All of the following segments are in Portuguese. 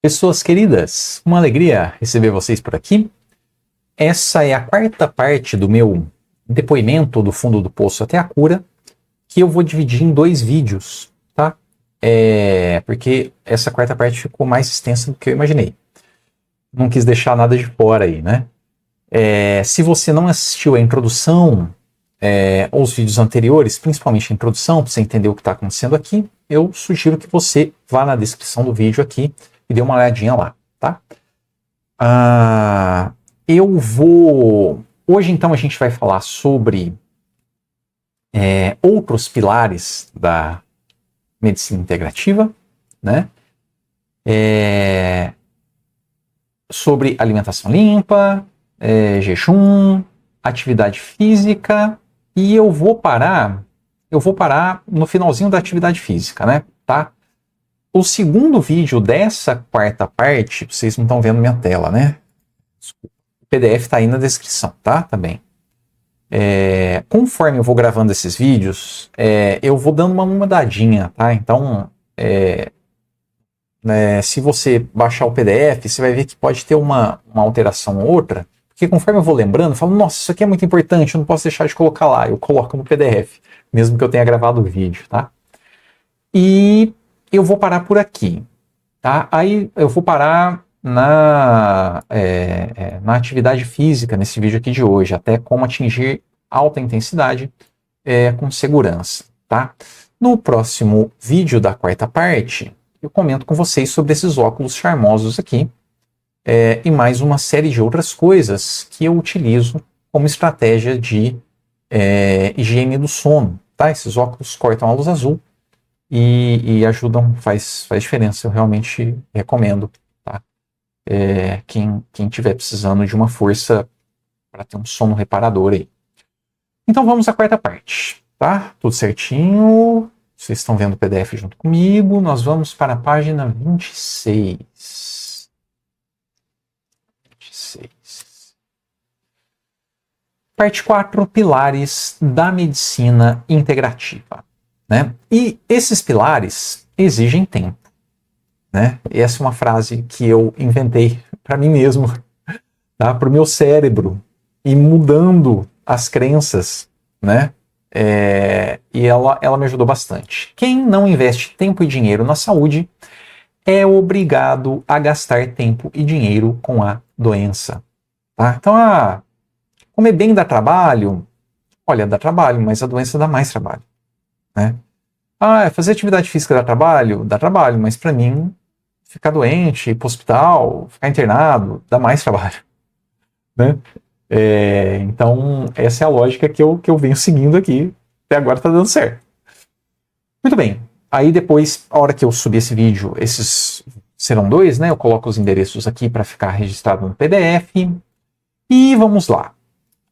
Pessoas queridas, uma alegria receber vocês por aqui. Essa é a quarta parte do meu depoimento do fundo do poço até a cura, que eu vou dividir em 2 vídeos, tá? Porque essa quarta parte ficou mais extensa do que eu imaginei. Não quis deixar nada de fora aí, né? Se você não assistiu a introdução ou os vídeos anteriores, principalmente a introdução, para você entender o que está acontecendo aqui, eu sugiro que você vá na descrição do vídeo aqui e dê uma olhadinha lá, tá? Hoje, então, a gente vai falar sobre outros pilares da medicina integrativa, né? Sobre alimentação limpa, jejum, atividade física, e eu vou parar no finalzinho da atividade física, né? Tá? O segundo vídeo dessa quarta parte, vocês não estão vendo minha tela, né? O PDF está aí na descrição, tá? Também. Conforme eu vou gravando esses vídeos, eu vou dando uma mudadinha, tá? Então, se você baixar o PDF, você vai ver que pode ter uma alteração ou outra, porque conforme eu vou lembrando, eu falo, nossa, isso aqui é muito importante, eu não posso deixar de colocar lá. Eu coloco no PDF, mesmo que eu tenha gravado o vídeo, tá? E eu vou parar por aqui, tá? Aí eu vou parar na atividade física nesse vídeo aqui de hoje, até como atingir alta intensidade com segurança, tá? No próximo vídeo da quarta parte, eu comento com vocês sobre esses óculos charmosos aqui e mais uma série de outras coisas que eu utilizo como estratégia de higiene do sono, tá? Esses óculos cortam a luz azul e ajudam, faz diferença, eu realmente recomendo, tá? Quem estiver precisando de uma força para ter um sono reparador aí. Então vamos à quarta parte, tá? Tudo certinho, vocês estão vendo o PDF junto comigo, nós vamos para a página 26. Parte 4, pilares da medicina integrativa. Né? E esses pilares exigem tempo, né? Essa é uma frase que eu inventei para mim mesmo, tá? Para o meu cérebro, e mudando as crenças, né? E ela me ajudou bastante. Quem não investe tempo e dinheiro na saúde é obrigado a gastar tempo e dinheiro com a doença. Tá? Então, comer bem dá trabalho? Olha, dá trabalho, mas a doença dá mais trabalho. Né? Fazer atividade física dá trabalho? Dá trabalho, mas para mim, ficar doente, ir para o hospital, ficar internado, dá mais trabalho. Né? Então, essa é a lógica que eu venho seguindo aqui. Até agora está dando certo. Muito bem. Aí depois, a hora que eu subir esse vídeo, esses serão 2, né? Eu coloco os endereços aqui para ficar registrado no PDF. E vamos lá.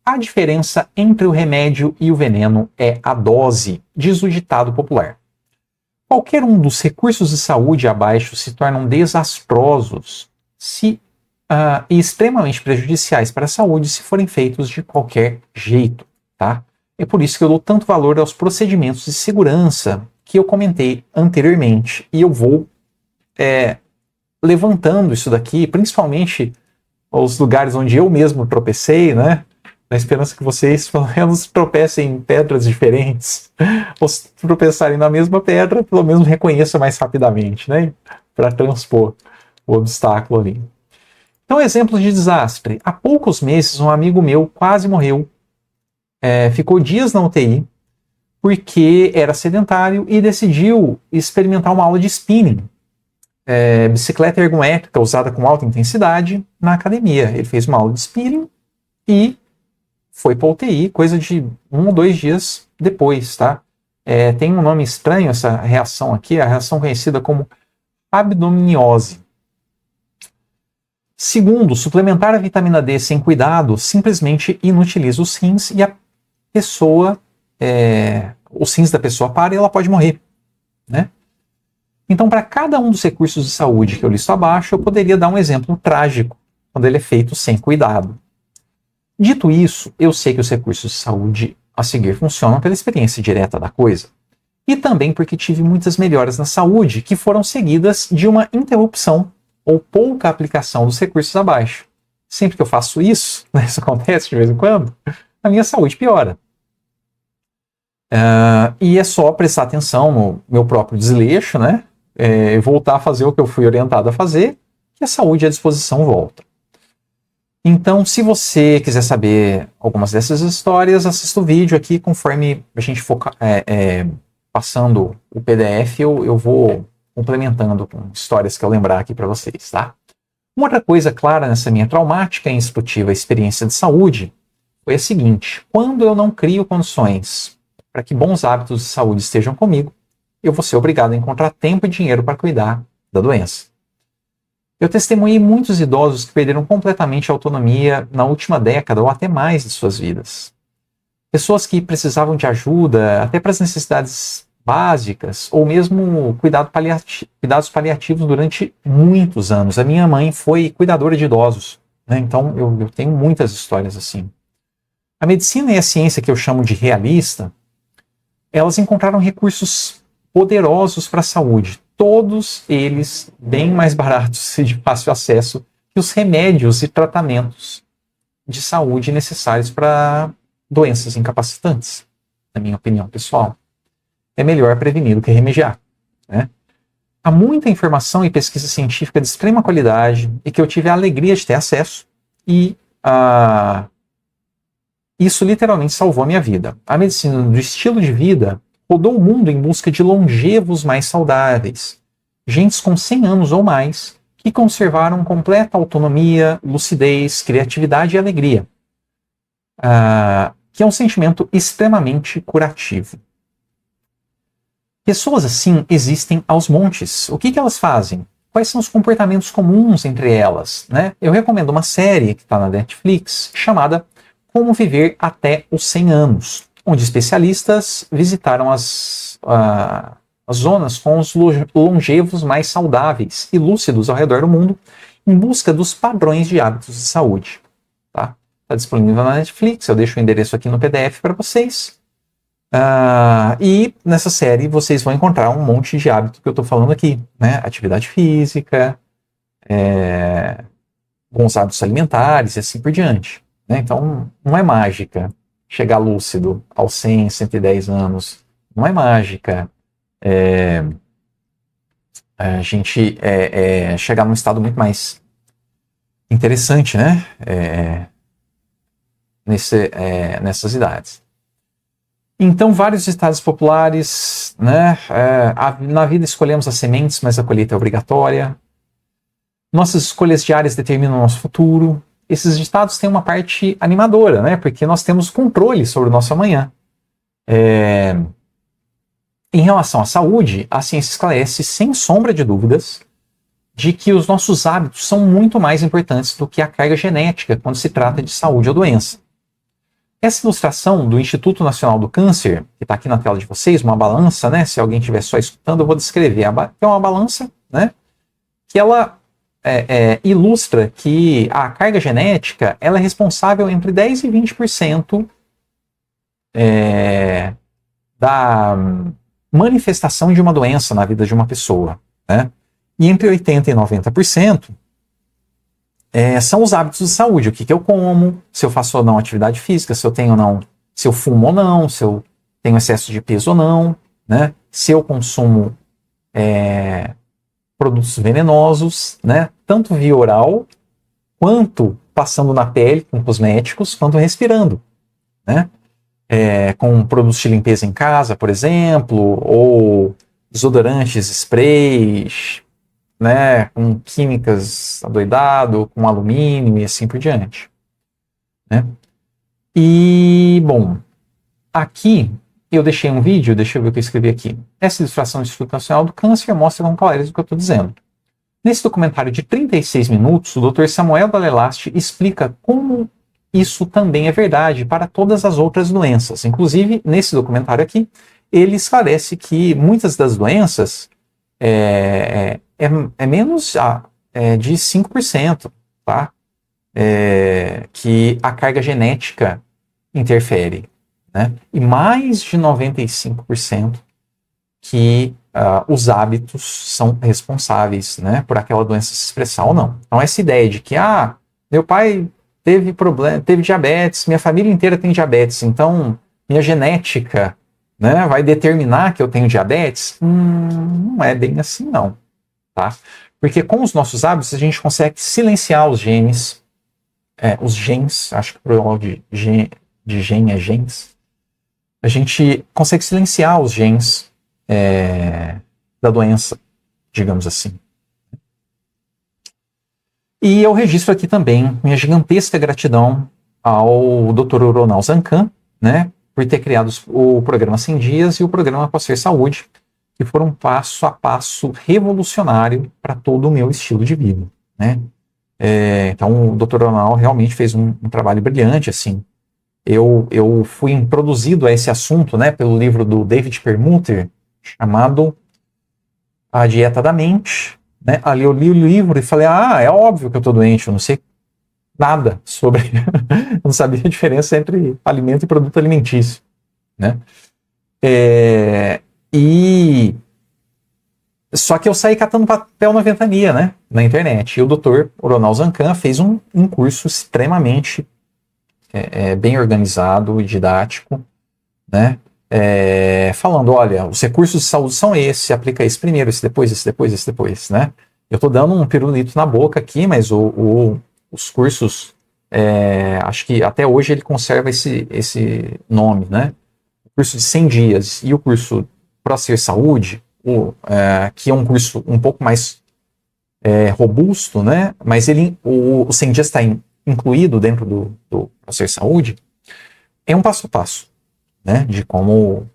A diferença entre o remédio e o veneno é a dose, diz o ditado popular. Qualquer um dos recursos de saúde abaixo se tornam desastrosos e extremamente prejudiciais para a saúde se forem feitos de qualquer jeito, tá? É por isso que eu dou tanto valor aos procedimentos de segurança que eu comentei anteriormente. E eu vou levantando isso daqui, principalmente os lugares onde eu mesmo tropecei, né? Na esperança que vocês, pelo menos, tropecem em pedras diferentes, ou se tropeçarem na mesma pedra, pelo menos reconheçam mais rapidamente, né? Para transpor o obstáculo ali. Então, exemplo de desastre. Há poucos meses, um amigo meu quase morreu, ficou dias na UTI, porque era sedentário e decidiu experimentar uma aula de spinning, bicicleta ergométrica usada com alta intensidade na academia. Ele fez uma aula de spinning e foi para a UTI, coisa de 1 ou 2 dias depois, tá? Tem um nome estranho essa reação aqui, a reação conhecida como abdominiose. Segundo, suplementar a vitamina D sem cuidado simplesmente inutiliza os rins e a pessoa, os rins da pessoa param e ela pode morrer, né? Então, para cada um dos recursos de saúde que eu listo abaixo, eu poderia dar um exemplo trágico, quando ele é feito sem cuidado. Dito isso, eu sei que os recursos de saúde a seguir funcionam pela experiência direta da coisa. E também porque tive muitas melhoras na saúde que foram seguidas de uma interrupção ou pouca aplicação dos recursos abaixo. Sempre que eu faço isso, né, isso acontece de vez em quando, a minha saúde piora. E é só prestar atenção no meu próprio desleixo, né? Voltar a fazer o que eu fui orientado a fazer, que a saúde e a disposição volta. Então, se você quiser saber algumas dessas histórias, assista o vídeo aqui, conforme a gente for passando o PDF, eu vou complementando com histórias que eu lembrar aqui para vocês, tá? Uma outra coisa clara nessa minha traumática e instrutiva experiência de saúde foi a seguinte: quando eu não crio condições para que bons hábitos de saúde estejam comigo, eu vou ser obrigado a encontrar tempo e dinheiro para cuidar da doença. Eu testemunhei muitos idosos que perderam completamente a autonomia na última década ou até mais de suas vidas. Pessoas que precisavam de ajuda até para as necessidades básicas ou mesmo cuidados paliativos durante muitos anos. A minha mãe foi cuidadora de idosos, né? Então eu tenho muitas histórias assim. A medicina e a ciência que eu chamo de realista, elas encontraram recursos poderosos para a saúde, todos eles bem mais baratos e de fácil acesso que os remédios e tratamentos de saúde necessários para doenças incapacitantes, na minha opinião pessoal. É melhor prevenir do que remediar, né? Há muita informação e pesquisa científica de extrema qualidade e que eu tive a alegria de ter acesso e isso literalmente salvou a minha vida. A medicina do estilo de vida rodou o mundo em busca de longevos mais saudáveis. Gentes com 100 anos ou mais que conservaram completa autonomia, lucidez, criatividade e alegria. Que é um sentimento extremamente curativo. Pessoas assim existem aos montes. O que elas fazem? Quais são os comportamentos comuns entre elas, né? Eu recomendo uma série que está na Netflix chamada Como Viver até os 100 anos, onde especialistas visitaram as zonas com os longevos mais saudáveis e lúcidos ao redor do mundo em busca dos padrões de hábitos de saúde. Tá? Está disponível na Netflix, eu deixo o endereço aqui no PDF para vocês. E nessa série vocês vão encontrar um monte de hábito que eu estou falando aqui, né? Atividade física, bons hábitos alimentares e assim por diante. Né? Então, não é mágica chegar lúcido aos 100, 110 anos. Não é mágica a gente chegar num estado muito mais interessante, né? Nessas idades. Então, vários estados populares, né? Na vida escolhemos as sementes, mas a colheita é obrigatória. Nossas escolhas diárias determinam o nosso futuro. Esses ditados têm uma parte animadora, né? Porque nós temos controle sobre o nosso amanhã. Em relação à saúde, a ciência esclarece, sem sombra de dúvidas, de que os nossos hábitos são muito mais importantes do que a carga genética quando se trata de saúde ou doença. Essa ilustração do Instituto Nacional do Câncer, que está aqui na tela de vocês, uma balança, né? Se alguém estiver só escutando, eu vou descrever. É uma balança, né? Que ela ilustra que a carga genética ela é responsável entre 10% e 20% da manifestação de uma doença na vida de uma pessoa, né? E entre 80% e 90% são os hábitos de saúde. O que eu como, se eu faço ou não atividade física, se eu tenho ou não, se eu fumo ou não, se eu tenho excesso de peso ou não, né? Se eu consumo produtos venenosos, né? Tanto via oral, quanto passando na pele com cosméticos, quanto respirando, né? Com produtos de limpeza em casa, por exemplo, ou desodorantes, sprays, né, com químicas adoidado, com alumínio e assim por diante. Né? E, bom, aqui eu deixei um vídeo, deixa eu ver o que eu escrevi aqui. Essa ilustração do Instituto Nacional do Câncer mostra com clareza o que eu estou dizendo. Nesse documentário de 36 minutos, o Dr. Samuel Dalelasti explica como isso também é verdade para todas as outras doenças. Inclusive, nesse documentário aqui, ele esclarece que muitas das doenças menos de 5%, tá? Que a carga genética interfere, né? E mais de 95% que os hábitos são responsáveis, né, por aquela doença se expressar ou não. Então essa ideia de que meu pai teve problema, teve diabetes, minha família inteira tem diabetes, então minha genética, né, vai determinar que eu tenho diabetes, não é bem assim não, tá? Porque com os nossos hábitos a gente consegue silenciar os genes, acho que o plural de gene é genes, a gente consegue silenciar os genes da doença, digamos assim. E eu registro aqui também minha gigantesca gratidão ao Dr. Ronald Zancan, né, por ter criado o programa 100 Dias e o programa Passer Saúde, que foram um passo a passo revolucionário para todo o meu estilo de vida, né? Então o Dr. Ronald realmente fez um trabalho brilhante, assim. Eu fui introduzido a esse assunto, né, pelo livro do David Perlmutter, chamado A Dieta da Mente, né? Ali eu li o livro e falei, é óbvio que eu estou doente, eu não sei nada sobre, eu não sabia a diferença entre alimento e produto alimentício, né? Só que eu saí catando papel na ventania, né, na internet, e o Dr. Ronald Zancan fez um curso extremamente bem organizado e didático, né, falando, olha, os recursos de saúde são esses, aplica esse primeiro, esse depois, esse depois, esse depois, né. Eu tô dando um pirulito na boca aqui, mas os cursos, acho que até hoje ele conserva esse nome, né, o curso de 100 dias e o curso Passer Saúde, que é um curso um pouco mais robusto, né, mas o 100 dias está incluído dentro do Passer Saúde, é um passo a passo, né, de como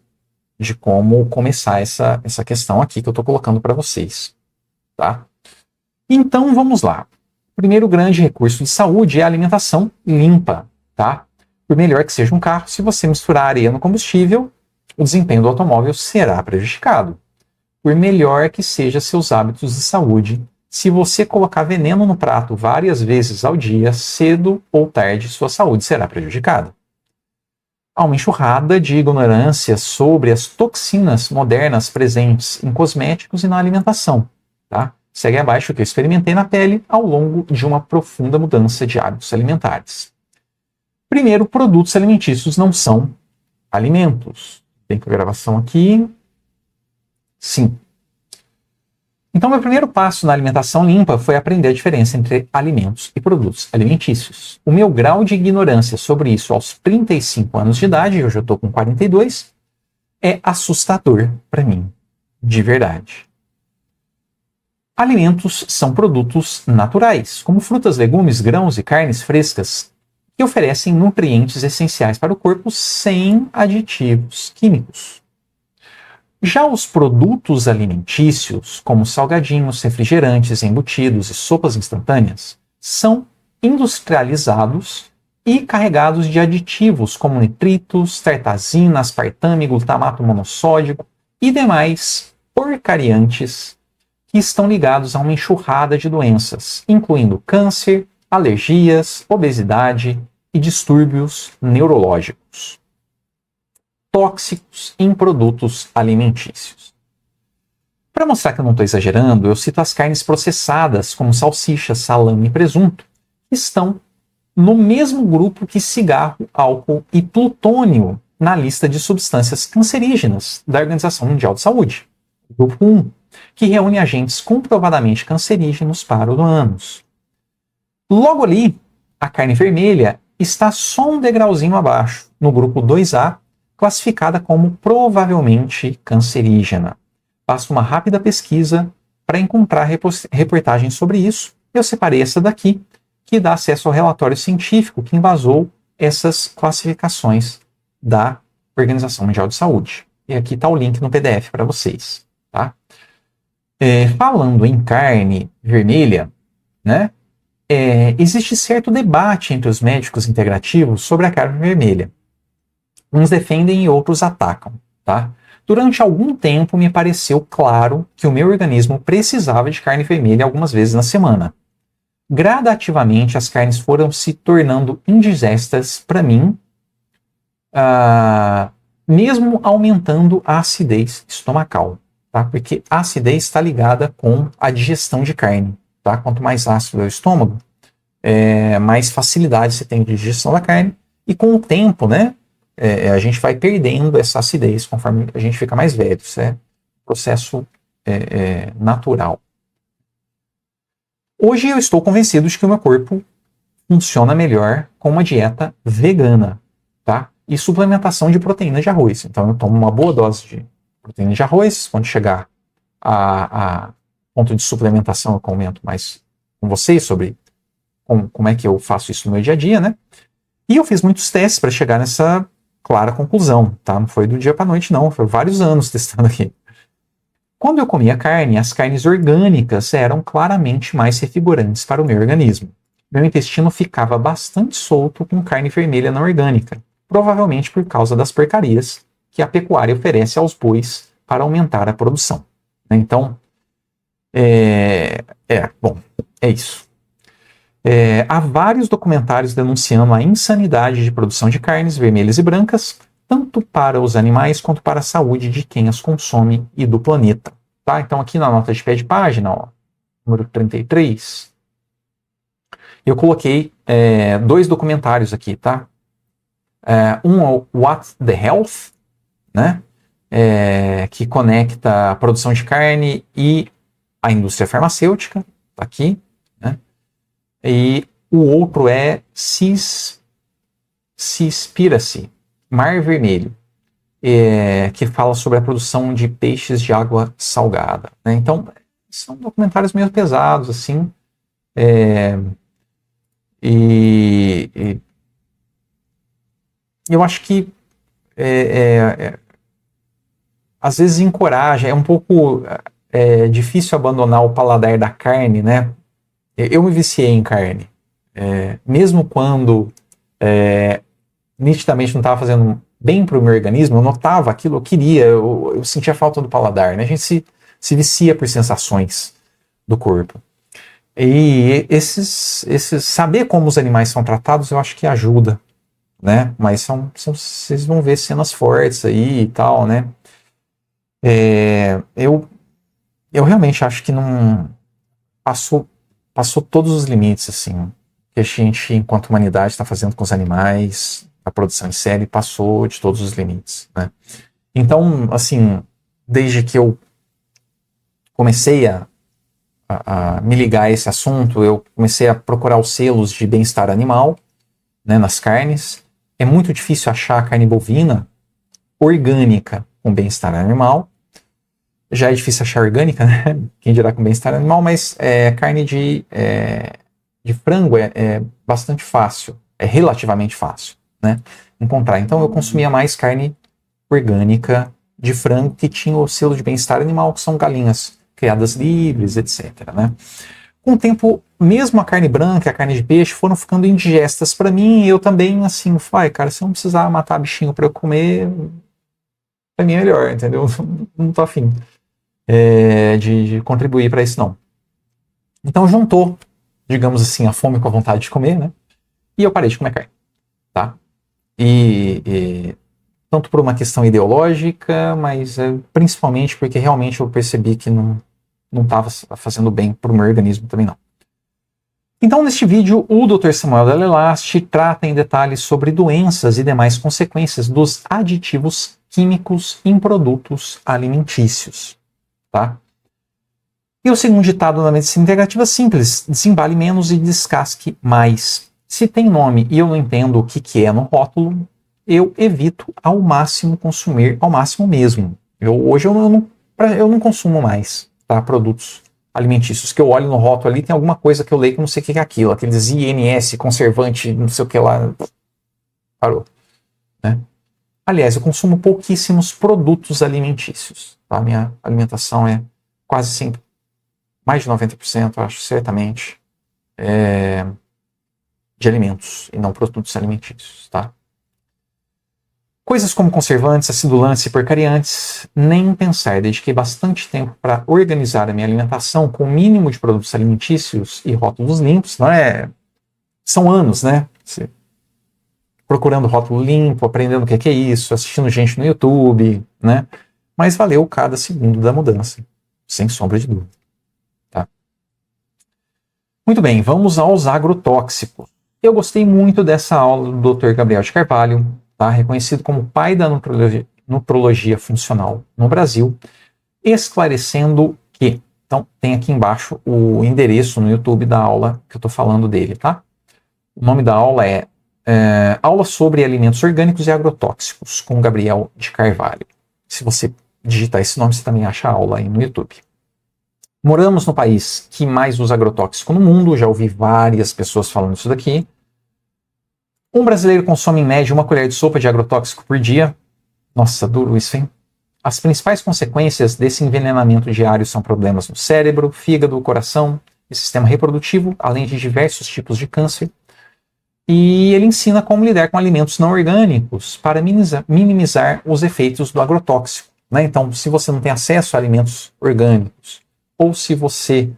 começar essa questão aqui que eu estou colocando para vocês, tá? Então vamos lá. O primeiro grande recurso de saúde é a alimentação limpa, tá? Por melhor que seja um carro, se você misturar areia no combustível, o desempenho do automóvel será prejudicado. Por melhor que sejam seus hábitos de saúde, se você colocar veneno no prato várias vezes ao dia, cedo ou tarde, sua saúde será prejudicada. Há uma enxurrada de ignorância sobre as toxinas modernas presentes em cosméticos e na alimentação, tá? Segue abaixo o que eu experimentei na pele ao longo de uma profunda mudança de hábitos alimentares. Primeiro, produtos alimentícios não são alimentos. Tem com a gravação aqui. Sim. Então, meu primeiro passo na alimentação limpa foi aprender a diferença entre alimentos e produtos alimentícios. O meu grau de ignorância sobre isso aos 35 anos de idade, eu já estou com 42, é assustador para mim, de verdade. Alimentos são produtos naturais, como frutas, legumes, grãos e carnes frescas, que oferecem nutrientes essenciais para o corpo sem aditivos químicos. Já os produtos alimentícios, como salgadinhos, refrigerantes, embutidos e sopas instantâneas, são industrializados e carregados de aditivos como nitritos, tartazina, aspartame, glutamato monossódico e demais porcariantes que estão ligados a uma enxurrada de doenças, incluindo câncer, alergias, obesidade e distúrbios neurológicos tóxicos em produtos alimentícios. Para mostrar que eu não estou exagerando, eu cito as carnes processadas, como salsicha, salame e presunto, que estão no mesmo grupo que cigarro, álcool e plutônio na lista de substâncias cancerígenas da Organização Mundial de Saúde, grupo 1, que reúne agentes comprovadamente cancerígenos para humanos. Logo ali, a carne vermelha está só um degrauzinho abaixo, no grupo 2A, classificada como provavelmente cancerígena. Basta uma rápida pesquisa para encontrar reportagens sobre isso. Eu separei essa daqui, que dá acesso ao relatório científico que embasou essas classificações da Organização Mundial de Saúde. E aqui está o link no PDF para vocês. Tá? Falando em carne vermelha, né, existe certo debate entre os médicos integrativos sobre a carne vermelha. Uns defendem e outros atacam, tá? Durante algum tempo me pareceu claro que o meu organismo precisava de carne vermelha algumas vezes na semana. Gradativamente as carnes foram se tornando indigestas para mim, mesmo aumentando a acidez estomacal. tá? Porque a acidez está ligada com a digestão de carne, tá? Quanto mais ácido é o estômago, mais facilidade você tem de digestão da carne, e com o tempo, né, a gente vai perdendo essa acidez conforme a gente fica mais velho. Isso é um processo natural. Hoje eu estou convencido de que o meu corpo funciona melhor com uma dieta vegana, tá? E suplementação de proteína de arroz. Então eu tomo uma boa dose de proteína de arroz. Quando chegar a ponto de suplementação, eu comento mais com vocês sobre como é que eu faço isso no meu dia a dia, né? E eu fiz muitos testes para chegar nessa clara conclusão, tá? Não foi do dia para a noite, não. Foi vários anos testando aqui. Quando eu comia carne, as carnes orgânicas eram claramente mais revigorantes para o meu organismo. Meu intestino ficava bastante solto com carne vermelha não orgânica, provavelmente por causa das porcarias que a pecuária oferece aos bois para aumentar a produção. Então, bom, é isso. Há vários documentários denunciando a insanidade de produção de carnes vermelhas e brancas, tanto para os animais quanto para a saúde de quem as consome e do planeta. Tá? Então, aqui na nota de pé de página, ó, número 33, eu coloquei 2 documentários aqui, tá? Um é o What the Health, né? Que conecta a produção de carne e a indústria farmacêutica, tá aqui, né? E o outro é Seaspiracy, Mar Vermelho, que fala sobre a produção de peixes de água salgada, né? Então, são documentários meio pesados, assim, e eu acho que às vezes encoraja, é um pouco difícil abandonar o paladar da carne, né? Eu me viciei em carne, mesmo quando nitidamente não estava fazendo bem para o meu organismo, eu notava aquilo, eu queria, eu sentia falta do paladar, né? A gente se vicia por sensações do corpo. E saber como os animais são tratados, eu acho que ajuda, né? Mas vocês vão ver cenas fortes aí e tal, né? Eu realmente acho que não passou todos os limites, assim, que a gente, enquanto humanidade, está fazendo com os animais, a produção em série passou de todos os limites, né? Então, assim, desde que eu comecei a me ligar a esse assunto, eu comecei a procurar os selos de bem-estar animal, né, nas carnes. É muito difícil achar carne bovina orgânica com bem-estar animal. Já é difícil achar orgânica, né? Quem dirá com bem-estar animal, mas carne de frango é bastante fácil, é relativamente fácil, né, encontrar. Então eu consumia mais carne orgânica de frango que tinha o selo de bem-estar animal, que são galinhas criadas livres, etc., né? Com o tempo, mesmo a carne branca e a carne de peixe foram ficando indigestas para mim, e eu também, assim, falei, cara, se eu não precisar matar bichinho para eu comer, para mim é melhor, entendeu? Não tô afim de contribuir para isso, não. Então juntou, digamos assim, a fome com a vontade de comer, né? E eu parei de comer carne, tá? E tanto por uma questão ideológica, mas principalmente porque realmente eu percebi que não estava fazendo bem para o meu organismo também, não. Então, neste vídeo, o Dr. Samuel Delelast trata em detalhes sobre doenças e demais consequências dos aditivos químicos em produtos alimentícios, tá? E o segundo ditado da medicina integrativa simples: desembale menos e descasque mais. Se tem nome e eu não entendo o que é no rótulo, eu evito ao máximo consumir, ao máximo mesmo. Hoje eu não consumo mais, tá, produtos alimentícios que eu olho no rótulo ali, tem alguma coisa que eu leio que eu não sei o que é aquilo, aqueles INS, conservante, não sei o que lá, parou, né? Aliás, eu consumo pouquíssimos produtos alimentícios, tá? Minha alimentação é quase sempre, mais de 90%, eu acho, certamente, de alimentos e não produtos alimentícios, tá? Coisas como conservantes, acidulantes e porcariantes, nem pensar. Dediquei bastante tempo para organizar a minha alimentação com o mínimo de produtos alimentícios e rótulos limpos. Não é? São anos, né? Procurando rótulo limpo, aprendendo o que é isso, assistindo gente no YouTube, né? mas valeu cada segundo da mudança, sem sombra de dúvida. Tá? Muito bem, vamos aos agrotóxicos. Eu gostei muito dessa aula do Dr. Gabriel de Carvalho, tá? Reconhecido como pai da nutrologia funcional no Brasil, esclarecendo que, então tem aqui embaixo o endereço no YouTube da aula que eu estou falando dele, tá? O nome da aula é Aula sobre Alimentos Orgânicos e Agrotóxicos, com Gabriel de Carvalho. Se você digitar esse nome, você também acha a aula aí no YouTube. Moramos no país que mais usa agrotóxico no mundo, já ouvi várias pessoas falando isso daqui. Um brasileiro consome em média 1 colher de sopa de agrotóxico por dia. Nossa, duro isso, hein? As principais consequências desse envenenamento diário são problemas no cérebro, fígado, coração e sistema reprodutivo, além de diversos tipos de câncer. E ele ensina como lidar com alimentos não orgânicos para minimizar os efeitos do agrotóxico. Né? Então, se você não tem acesso a alimentos orgânicos, ou se você,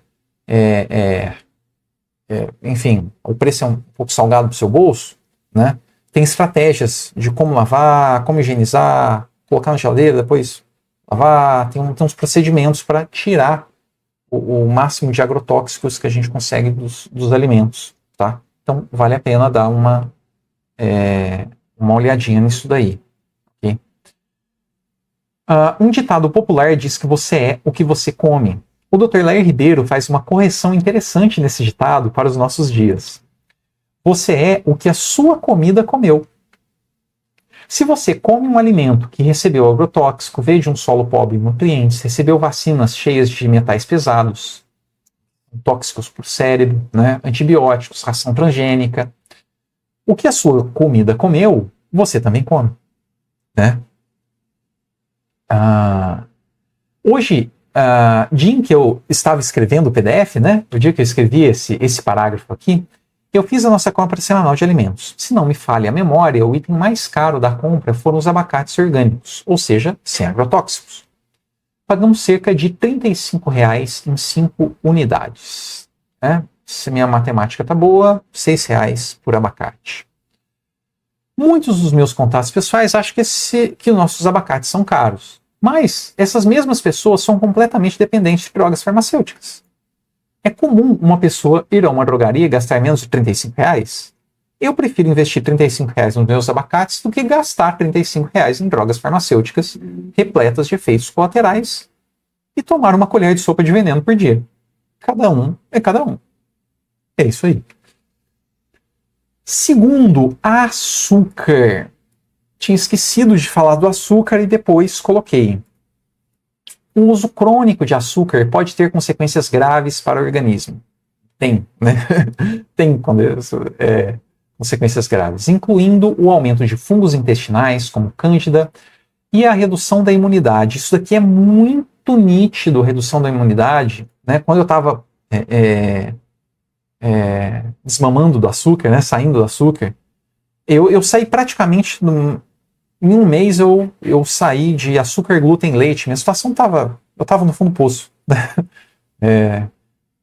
enfim, o preço é um pouco salgado para o seu bolso, né? Tem estratégias de como lavar, como higienizar, colocar na geladeira, depois lavar. Tem uns procedimentos para tirar o máximo de agrotóxicos que a gente consegue dos alimentos. Tá? Então, vale a pena dar uma olhadinha nisso daí. Okay? Um ditado popular diz que você é o que você come. O Dr. Lair Ribeiro faz uma correção interessante nesse ditado para os nossos dias. Você é o que a sua comida comeu. Se você come um alimento que recebeu agrotóxico, veio de um solo pobre em nutrientes, recebeu vacinas cheias de metais pesados, tóxicos para o cérebro, né, antibióticos, ração transgênica. O que a sua comida comeu, você também come. Né? Hoje, dia em que eu estava escrevendo o PDF, né, o dia que eu escrevi esse parágrafo aqui, eu fiz a nossa compra semanal de alimentos. Se não me falha a memória, o item mais caro da compra foram os abacates orgânicos, ou seja, sem agrotóxicos. Pagamos cerca de R$ 35,00 em 5 unidades. Né? Se minha matemática está boa, R$ 6,00 por abacate. Muitos dos meus contatos pessoais acham que nossos abacates são caros. Mas essas mesmas pessoas são completamente dependentes de drogas farmacêuticas. É comum uma pessoa ir a uma drogaria e gastar menos de R$ 35,00? Eu prefiro investir R$ 35,00 nos meus abacates do que gastar R$ 35,00 em drogas farmacêuticas repletas de efeitos colaterais e tomar uma colher de sopa de veneno por dia. Cada um é cada um. É isso aí. Segundo, açúcar. Tinha esquecido de falar do açúcar e depois coloquei. O uso crônico de açúcar pode ter consequências graves para o organismo. Tem, né? Tem consequências graves, incluindo o aumento de fungos intestinais, como cândida, e a redução da imunidade. Isso daqui é muito nítido, redução da imunidade. Né? Quando eu estava desmamando do açúcar, né? Saindo do açúcar, eu saí praticamente... Em um mês eu saí de açúcar, glúten, leite. Minha situação eu estava no fundo do poço.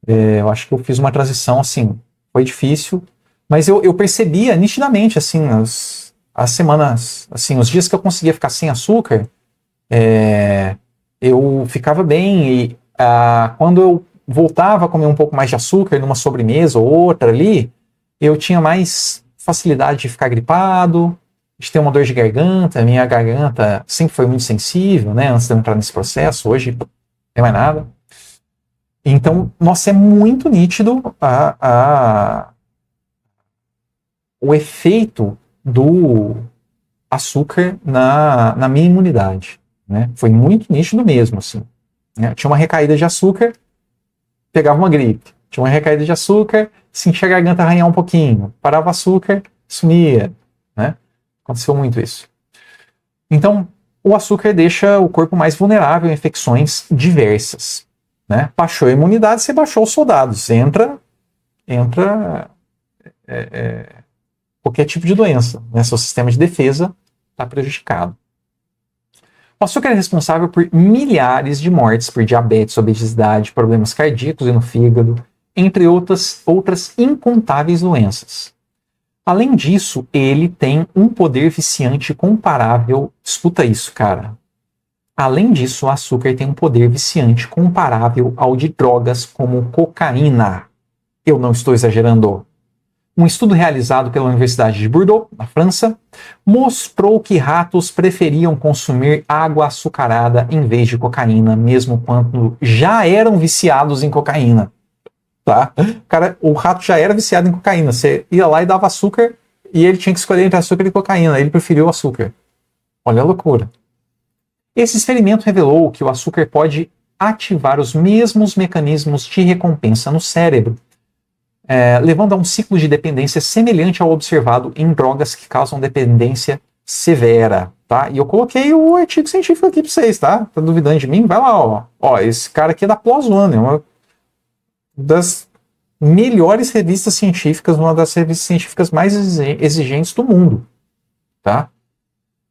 Eu acho que eu fiz uma transição, assim, foi difícil, mas eu percebia nitidamente, assim, as semanas, assim, os dias que eu conseguia ficar sem açúcar, eu ficava bem, e quando eu voltava a comer um pouco mais de açúcar numa sobremesa ou outra ali, eu tinha mais facilidade de ficar gripado, de ter uma dor de garganta. Minha garganta sempre foi muito sensível, né, antes de eu entrar nesse processo. Hoje não tem mais nada. Então, nossa, é muito nítido o efeito do açúcar na minha imunidade. Né? Foi muito nítido mesmo. Assim, né? Tinha uma recaída de açúcar, pegava uma gripe. Tinha uma recaída de açúcar, sentia a garganta arranhar um pouquinho. Parava o açúcar, sumia. Né? Aconteceu muito isso. Então, o açúcar deixa o corpo mais vulnerável a infecções diversas. Né? Baixou a imunidade, você baixou os soldados. Entra qualquer tipo de doença. Né? Seu sistema de defesa está prejudicado. O açúcar é responsável por milhares de mortes por diabetes, obesidade, problemas cardíacos e no fígado, entre outras incontáveis doenças. Além disso, ele tem um poder viciante comparável, escuta isso, cara, Além disso, o açúcar tem um poder viciante comparável ao de drogas como cocaína. Eu não estou exagerando. Um estudo realizado pela Universidade de Bordeaux, na França, mostrou que ratos preferiam consumir água açucarada em vez de cocaína, mesmo quando já eram viciados em cocaína. Tá? O rato já era viciado em cocaína. Você ia lá e dava açúcar e ele tinha que escolher entre açúcar e cocaína. Ele preferiu o açúcar. Olha a loucura. Esse experimento revelou que o açúcar pode ativar os mesmos mecanismos de recompensa no cérebro, levando a um ciclo de dependência semelhante ao observado em drogas que causam dependência severa. Tá? E eu coloquei o artigo científico aqui para vocês, tá? Tá duvidando de mim? Vai lá, ó. Ó, esse cara aqui é da PLOS ONE, é uma das melhores revistas científicas, uma das revistas científicas mais exigentes do mundo. Tá?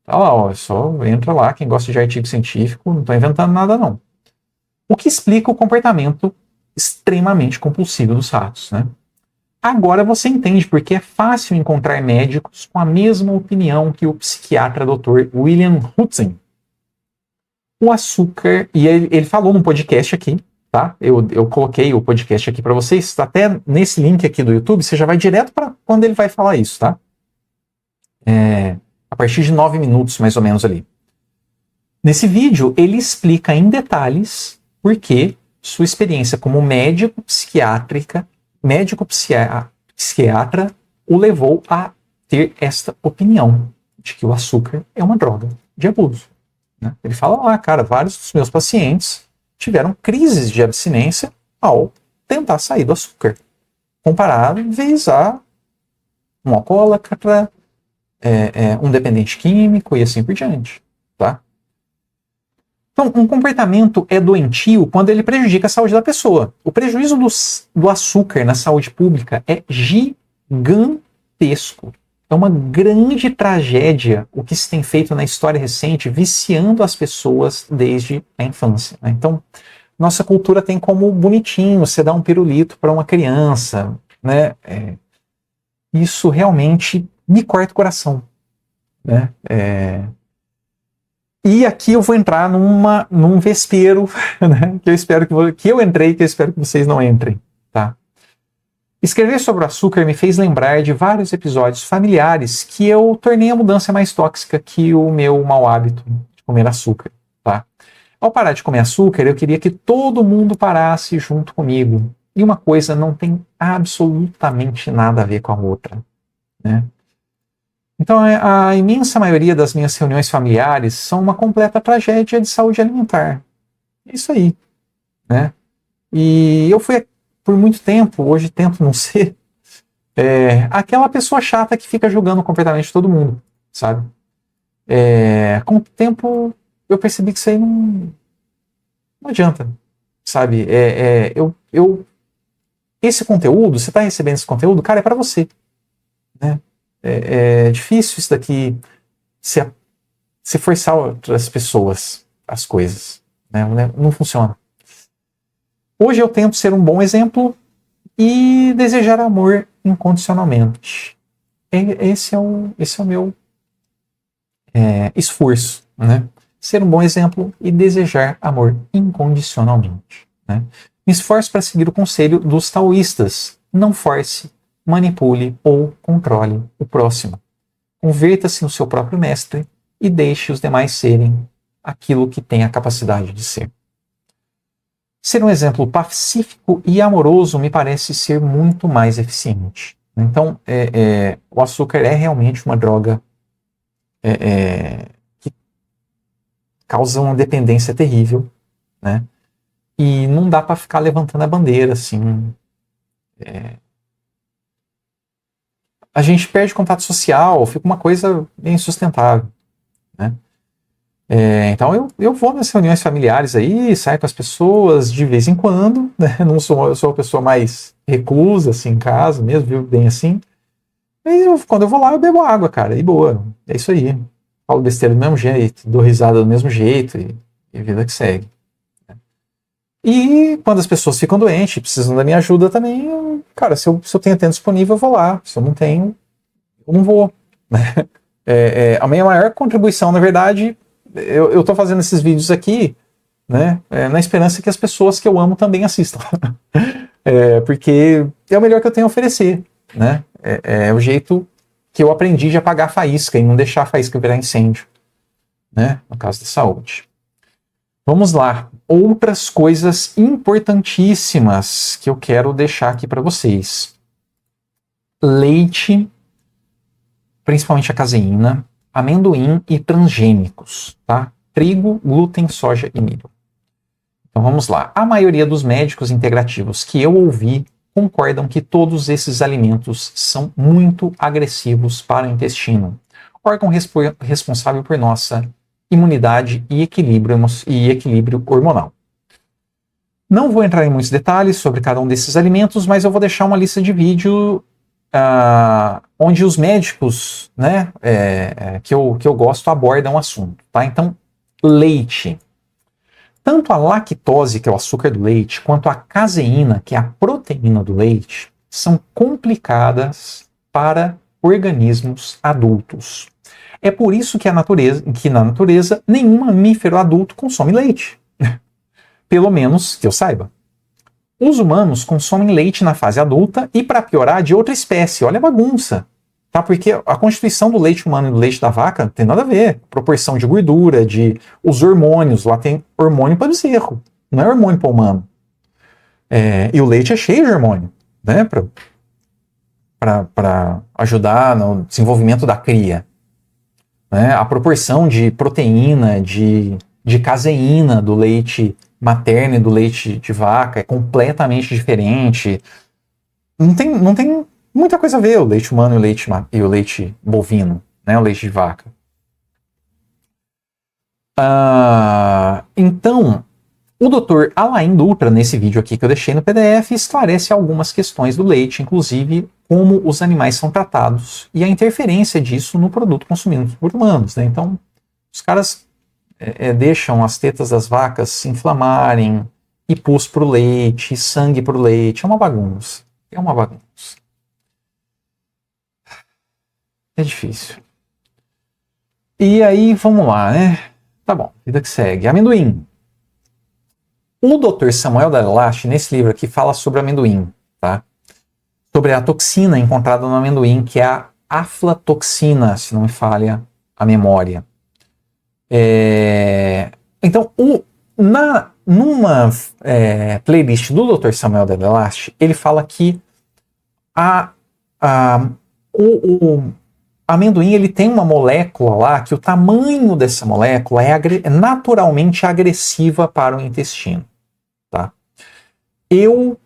Tá lá, ó, só entra lá, quem gosta de artigo científico, não estou inventando nada não. O que explica o comportamento extremamente compulsivo dos ratos, né? Agora você entende por que é fácil encontrar médicos com a mesma opinião que o psiquiatra Dr. William Hutzen. O açúcar, e ele falou num podcast aqui, tá? Eu coloquei o podcast aqui para vocês, até nesse link aqui do YouTube, você já vai direto para quando ele vai falar isso, tá? A partir de 9 minutos, mais ou menos ali. Nesse vídeo, ele explica em detalhes por que sua experiência como psiquiatra o levou a ter esta opinião de que o açúcar é uma droga de abuso. Né? Ele fala lá, cara, vários dos meus pacientes tiveram crises de abstinência ao tentar sair do açúcar, comparado a um alcoólatra, um dependente químico e assim por diante. Tá? Então, um comportamento é doentio quando ele prejudica a saúde da pessoa. O prejuízo do açúcar na saúde pública é gigantesco. É uma grande tragédia o que se tem feito na história recente, viciando as pessoas desde a infância. Né? Então, nossa cultura tem como bonitinho você dar um pirulito para uma criança. Né? Isso realmente me corta o coração. Né? E aqui eu vou entrar num vespeiro, né? que eu espero que eu entrei, que eu espero que vocês não entrem. Tá? Escrever sobre o açúcar me fez lembrar de vários episódios familiares que eu tornei a mudança mais tóxica que o meu mau hábito de comer açúcar. Tá? Ao parar de comer açúcar, eu queria que todo mundo parasse junto comigo. E uma coisa não tem absolutamente nada a ver com a outra. Né? Então, a imensa maioria das minhas reuniões familiares são uma completa tragédia de saúde alimentar. É isso aí. Né? E eu fui, por muito tempo, hoje tento não ser, aquela pessoa chata que fica julgando completamente todo mundo, sabe? Com o tempo, eu percebi que isso aí não adianta, sabe? Esse conteúdo, você está recebendo esse conteúdo, cara, é para você. Né? É difícil isso daqui se forçar outras pessoas as coisas. Né? Não funciona. Hoje eu tento ser um bom exemplo e desejar amor incondicionalmente. Esse é o meu esforço. Né? Ser um bom exemplo e desejar amor incondicionalmente. Né? Me esforço para seguir o conselho dos taoístas. Não force, manipule ou controle o próximo. Converta-se no seu próprio mestre e deixe os demais serem aquilo que tem a capacidade de ser. Ser um exemplo pacífico e amoroso me parece ser muito mais eficiente. Então, o açúcar é realmente uma droga que causa uma dependência terrível, né? E não dá para ficar levantando a bandeira assim. A gente perde contato social, fica uma coisa bem insustentável. Né? Então eu vou nas reuniões familiares aí, saio com as pessoas de vez em quando, né? Eu sou uma pessoa mais reclusa, assim, em casa mesmo, vivo bem assim. Mas quando eu vou lá, eu bebo água, cara, e boa, é isso aí. Falo besteira do mesmo jeito, dou risada do mesmo jeito e vida que segue. Né? E quando as pessoas ficam doentes, precisam da minha ajuda também, cara, se eu tenho tempo disponível, eu vou lá. Se eu não tenho, eu não vou. Né? A minha maior contribuição, na verdade, eu tô fazendo esses vídeos aqui, né, na esperança que as pessoas que eu amo também assistam. Porque é o melhor que eu tenho a oferecer, né? É o jeito que eu aprendi de apagar a faísca e não deixar a faísca virar incêndio, né? No caso da saúde. Vamos lá. Outras coisas importantíssimas que eu quero deixar aqui para vocês. Leite, principalmente a caseína, amendoim e transgênicos, tá? Trigo, glúten, soja e milho. Então vamos lá. A maioria dos médicos integrativos que eu ouvi concordam que todos esses alimentos são muito agressivos para o intestino, órgão responsável por nossa imunidade e equilíbrio hormonal. Não vou entrar em muitos detalhes sobre cada um desses alimentos, mas eu vou deixar uma lista de vídeo onde os médicos, né, que eu gosto abordam o assunto. Tá? Então, leite. Tanto a lactose, que é o açúcar do leite, quanto a caseína, que é a proteína do leite, são complicadas para organismos adultos. É por isso que na natureza nenhum mamífero adulto consome leite. Pelo menos que eu saiba. Os humanos consomem leite na fase adulta e, para piorar, de outra espécie. Olha a bagunça. Tá? Porque a constituição do leite humano e do leite da vaca não tem nada a ver. Proporção de gordura, os hormônios. Lá tem hormônio para bezerro. Não é hormônio para humano. E o leite é cheio de hormônio. Né? Para ajudar no desenvolvimento da cria. Né? A proporção de proteína, de caseína do leite materno e do leite de vaca é completamente diferente. Não tem muita coisa a ver o leite humano e o leite bovino, né? O leite de vaca. Então, o Dr. Alain Dutra, nesse vídeo aqui que eu deixei no PDF, esclarece algumas questões do leite, inclusive como os animais são tratados e a interferência disso no produto consumido por humanos. Né? Então, os caras deixam as tetas das vacas se inflamarem, e pus pro leite, e sangue pro leite. É uma bagunça. É uma bagunça. É difícil. E aí, vamos lá, né? Tá bom, vida que segue. Amendoim. O Dr. Samuel Dalelache, nesse livro aqui, fala sobre amendoim, tá? Sobre a toxina encontrada no amendoim, que é a aflatoxina, se não me falha a memória. Então, numa playlist do Dr. Samuel Dalelache, ele fala que o amendoim ele tem uma molécula lá, que o tamanho dessa molécula é naturalmente agressiva para o intestino. Tá? Eu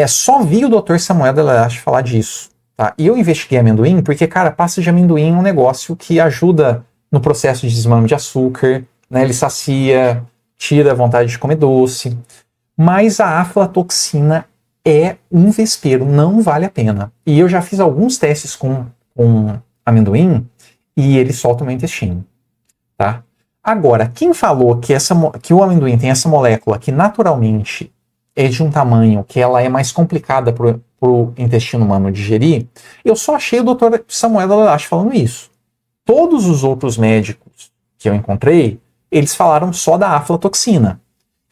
só vi o Dr. Samuel Dalelache falar disso. Tá? E eu investiguei amendoim porque, cara, pasta de amendoim é um negócio que ajuda no processo de desmame de açúcar, né? Ele sacia, tira a vontade de comer doce. Mas a aflatoxina é um vespeiro, não vale a pena. E eu já fiz alguns testes com amendoim e ele solta o meu intestino. Tá? Agora, quem falou que o amendoim tem essa molécula que naturalmente é de um tamanho que ela é mais complicada para o intestino humano digerir, eu só achei o Dr. Samuel Dalelache falando isso. Todos os outros médicos que eu encontrei, eles falaram só da aflatoxina.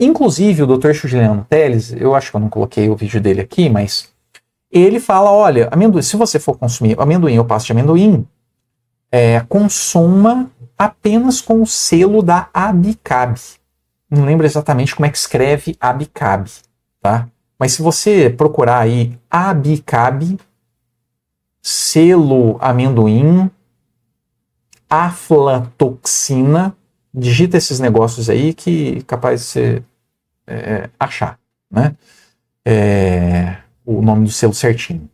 Inclusive o Dr. Juliano Teles, eu acho que eu não coloquei o vídeo dele aqui, mas ele fala, olha, amendoim, se você for consumir amendoim ou pasta de amendoim, consuma apenas com o selo da ABICAB. Não lembro exatamente como é que escreve ABICAB, tá? Mas se você procurar aí ABICAB, selo amendoim, aflatoxina, digita esses negócios aí que é capaz de você achar, né? O nome do selo certinho.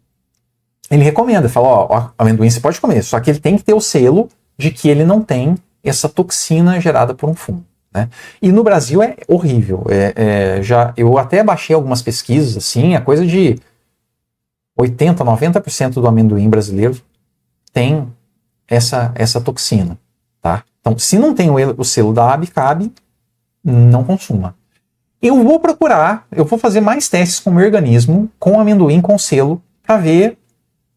Ele recomenda, fala, ó, amendoim você pode comer, só que ele tem que ter o selo de que ele não tem essa toxina gerada por um fungo, né? E no Brasil é horrível. Eu até baixei algumas pesquisas, assim, a coisa de 80%, 90% do amendoim brasileiro tem essa toxina, tá? Então, se não tem o selo da ABICAB, não consuma. Eu vou fazer mais testes com o meu organismo, com amendoim com selo, para ver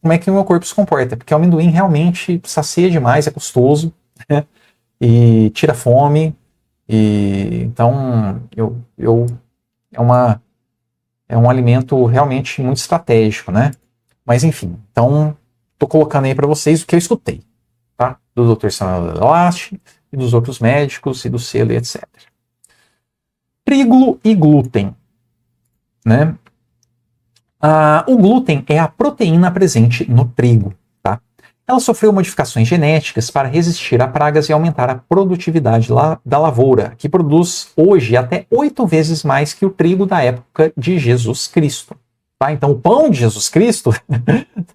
como é que o meu corpo se comporta, porque o amendoim realmente sacia demais, é custoso, né? e tira fome. E então é um alimento realmente muito estratégico, né? Mas enfim, então tô colocando aí para vocês o que eu escutei, tá? Do Dr. Samuel Delast e dos outros médicos e do selo e etc. Trigo e glúten, né? O glúten é a proteína presente no trigo, tá? Ela sofreu modificações genéticas para resistir a pragas e aumentar a produtividade da lavoura, que produz hoje até 8 vezes mais que o trigo da época de Jesus Cristo. Tá? Então, o pão de Jesus Cristo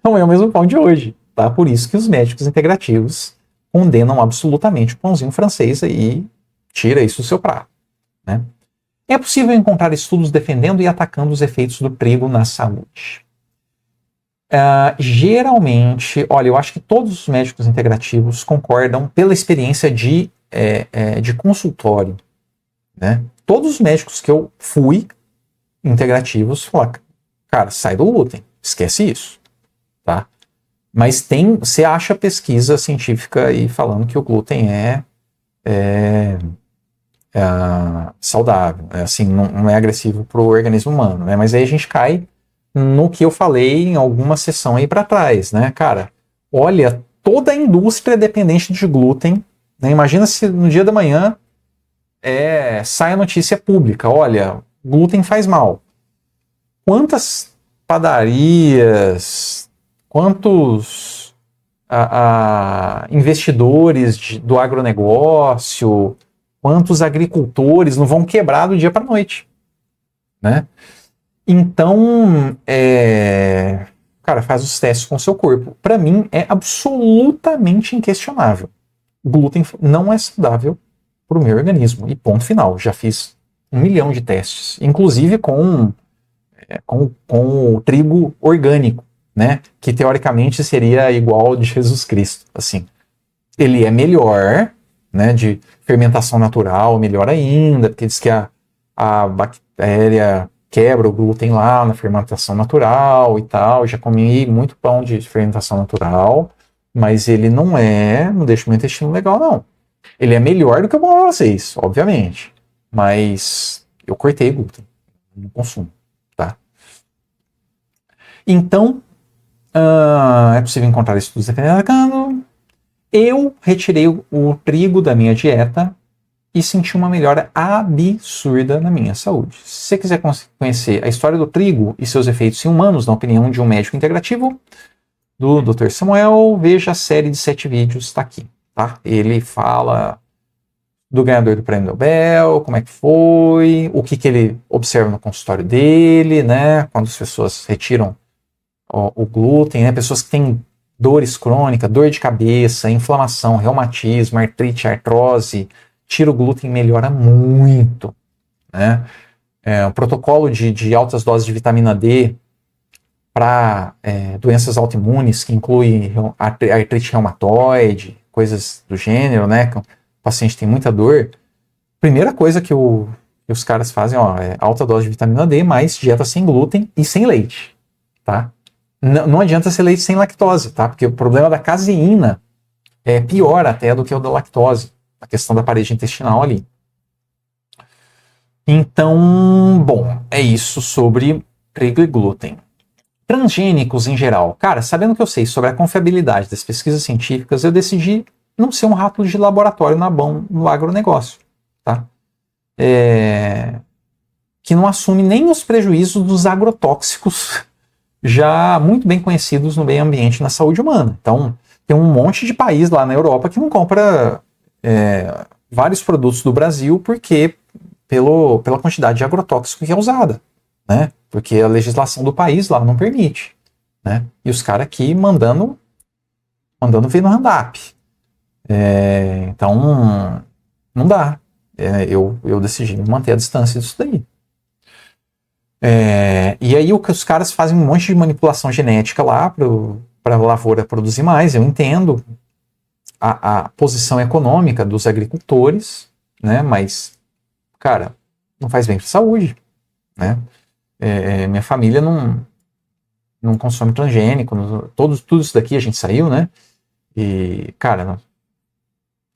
não é o mesmo pão de hoje. Tá? Por isso que os médicos integrativos condenam absolutamente o pãozinho francês e tira isso do seu prato. Né? É possível encontrar estudos defendendo e atacando os efeitos do trigo na saúde. Geralmente, olha, eu acho que todos os médicos integrativos concordam pela experiência de consultório. Né? Todos os médicos que eu fui integrativos falaram, cara, sai do glúten, esquece isso. Tá? Mas você acha pesquisa científica aí falando que o glúten é saudável, assim, não é agressivo para o organismo humano, né? Mas aí a gente cai no que eu falei em alguma sessão aí para trás, né, cara? Olha, toda a indústria é dependente de glúten, né? Imagina se no dia da manhã sai a notícia pública, olha, glúten faz mal. Quantas padarias, quantos investidores do agronegócio, quantos agricultores não vão quebrar do dia para a noite, né? Então, cara, faz os testes com o seu corpo. Para mim, é absolutamente inquestionável. O glúten não é saudável para o meu organismo. E ponto final. Já fiz 1 milhão de testes, inclusive com o trigo orgânico, né? Que teoricamente seria igual ao de Jesus Cristo. Assim, ele é melhor, né? De fermentação natural, melhor ainda, porque diz que a bactéria quebra o glúten lá na fermentação natural e tal. Já comi muito pão de fermentação natural, mas ele não deixa o meu intestino legal, não. Ele é melhor do que o pão pra vocês, obviamente. Mas eu cortei glúten, não consumo, tá? Então, é possível encontrar estudos defendendo. Eu retirei o trigo da minha dieta e senti uma melhora absurda na minha saúde. Se você quiser conhecer a história do trigo e seus efeitos em humanos, na opinião de um médico integrativo, do Dr. Samuel, veja a série de 7 vídeos, está aqui. Tá? Ele fala do ganhador do prêmio Nobel, como é que foi, o que ele observa no consultório dele, né? Quando as pessoas retiram o glúten, né? Pessoas que têm dores crônicas, dor de cabeça, inflamação, reumatismo, artrite, artrose, tira o glúten melhora muito, né? O protocolo de altas doses de vitamina D para doenças autoimunes, que inclui artrite reumatoide, coisas do gênero, né? Que o paciente tem muita dor. Primeira coisa que os caras fazem, é alta dose de vitamina D, mais dieta sem glúten e sem leite, tá? Não adianta ser leite sem lactose, tá? Porque o problema da caseína é pior até do que o da lactose, a questão da parede intestinal ali. Então, bom, é isso sobre trigo e glúten. Transgênicos em geral. Cara, sabendo que eu sei sobre a confiabilidade das pesquisas científicas, eu decidi não ser um rato de laboratório no agronegócio, tá? Que não assume nem os prejuízos dos agrotóxicos já muito bem conhecidos no meio ambiente e na saúde humana. Então, tem um monte de país lá na Europa que não compra vários produtos do Brasil porque pela quantidade de agrotóxico que é usada, né? Porque a legislação do país lá não permite, né? E os caras aqui mandando ver no handap. Então, não dá. Eu decidi manter a distância disso daí. E aí o que os caras fazem um monte de manipulação genética lá para a lavoura produzir mais. Eu entendo a posição econômica dos agricultores, né? Mas, cara, não faz bem para a saúde, né? Minha família não consome transgênico, tudo isso daqui a gente saiu, né? E, cara,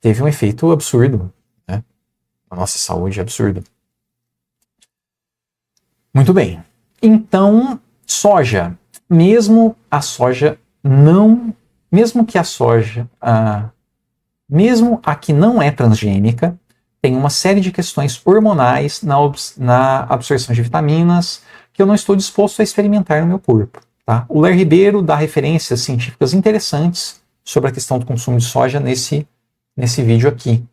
teve um efeito absurdo, né? Na nossa saúde, absurdo. Muito bem. Então, soja. Mesmo a soja não... Mesmo que a soja... mesmo a que não é transgênica, tem uma série de questões hormonais na absorção de vitaminas que eu não estou disposto a experimentar no meu corpo. Tá? O Léo Ribeiro dá referências científicas interessantes sobre a questão do consumo de soja nesse vídeo aqui,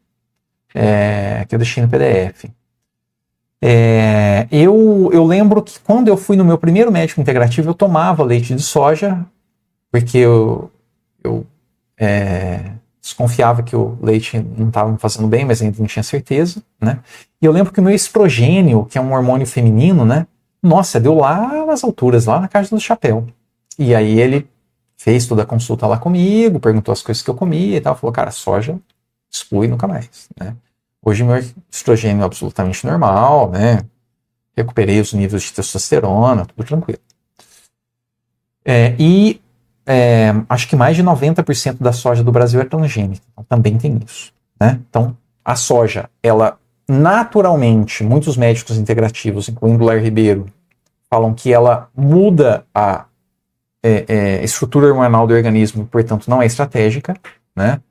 que eu deixei no PDF. Eu lembro que quando eu fui no meu primeiro médico integrativo, eu tomava leite de soja, porque eu desconfiava que o leite não estava me fazendo bem, mas ainda não tinha certeza, né? E eu lembro que o meu estrogênio, que é um hormônio feminino, né? Nossa, deu lá nas alturas, lá na Casa do Chapéu. E aí ele fez toda a consulta lá comigo, perguntou as coisas que eu comia e tal, falou, cara, soja, exclui nunca mais, né? Hoje meu estrogênio é absolutamente normal, né? Recuperei os níveis de testosterona, tudo tranquilo. Acho que mais de 90% da soja do Brasil é transgênica, então também tem isso, né? Então, a soja, ela naturalmente, muitos médicos integrativos, incluindo o Léo Ribeiro, falam que ela muda a estrutura hormonal do organismo, portanto não é estratégica, né?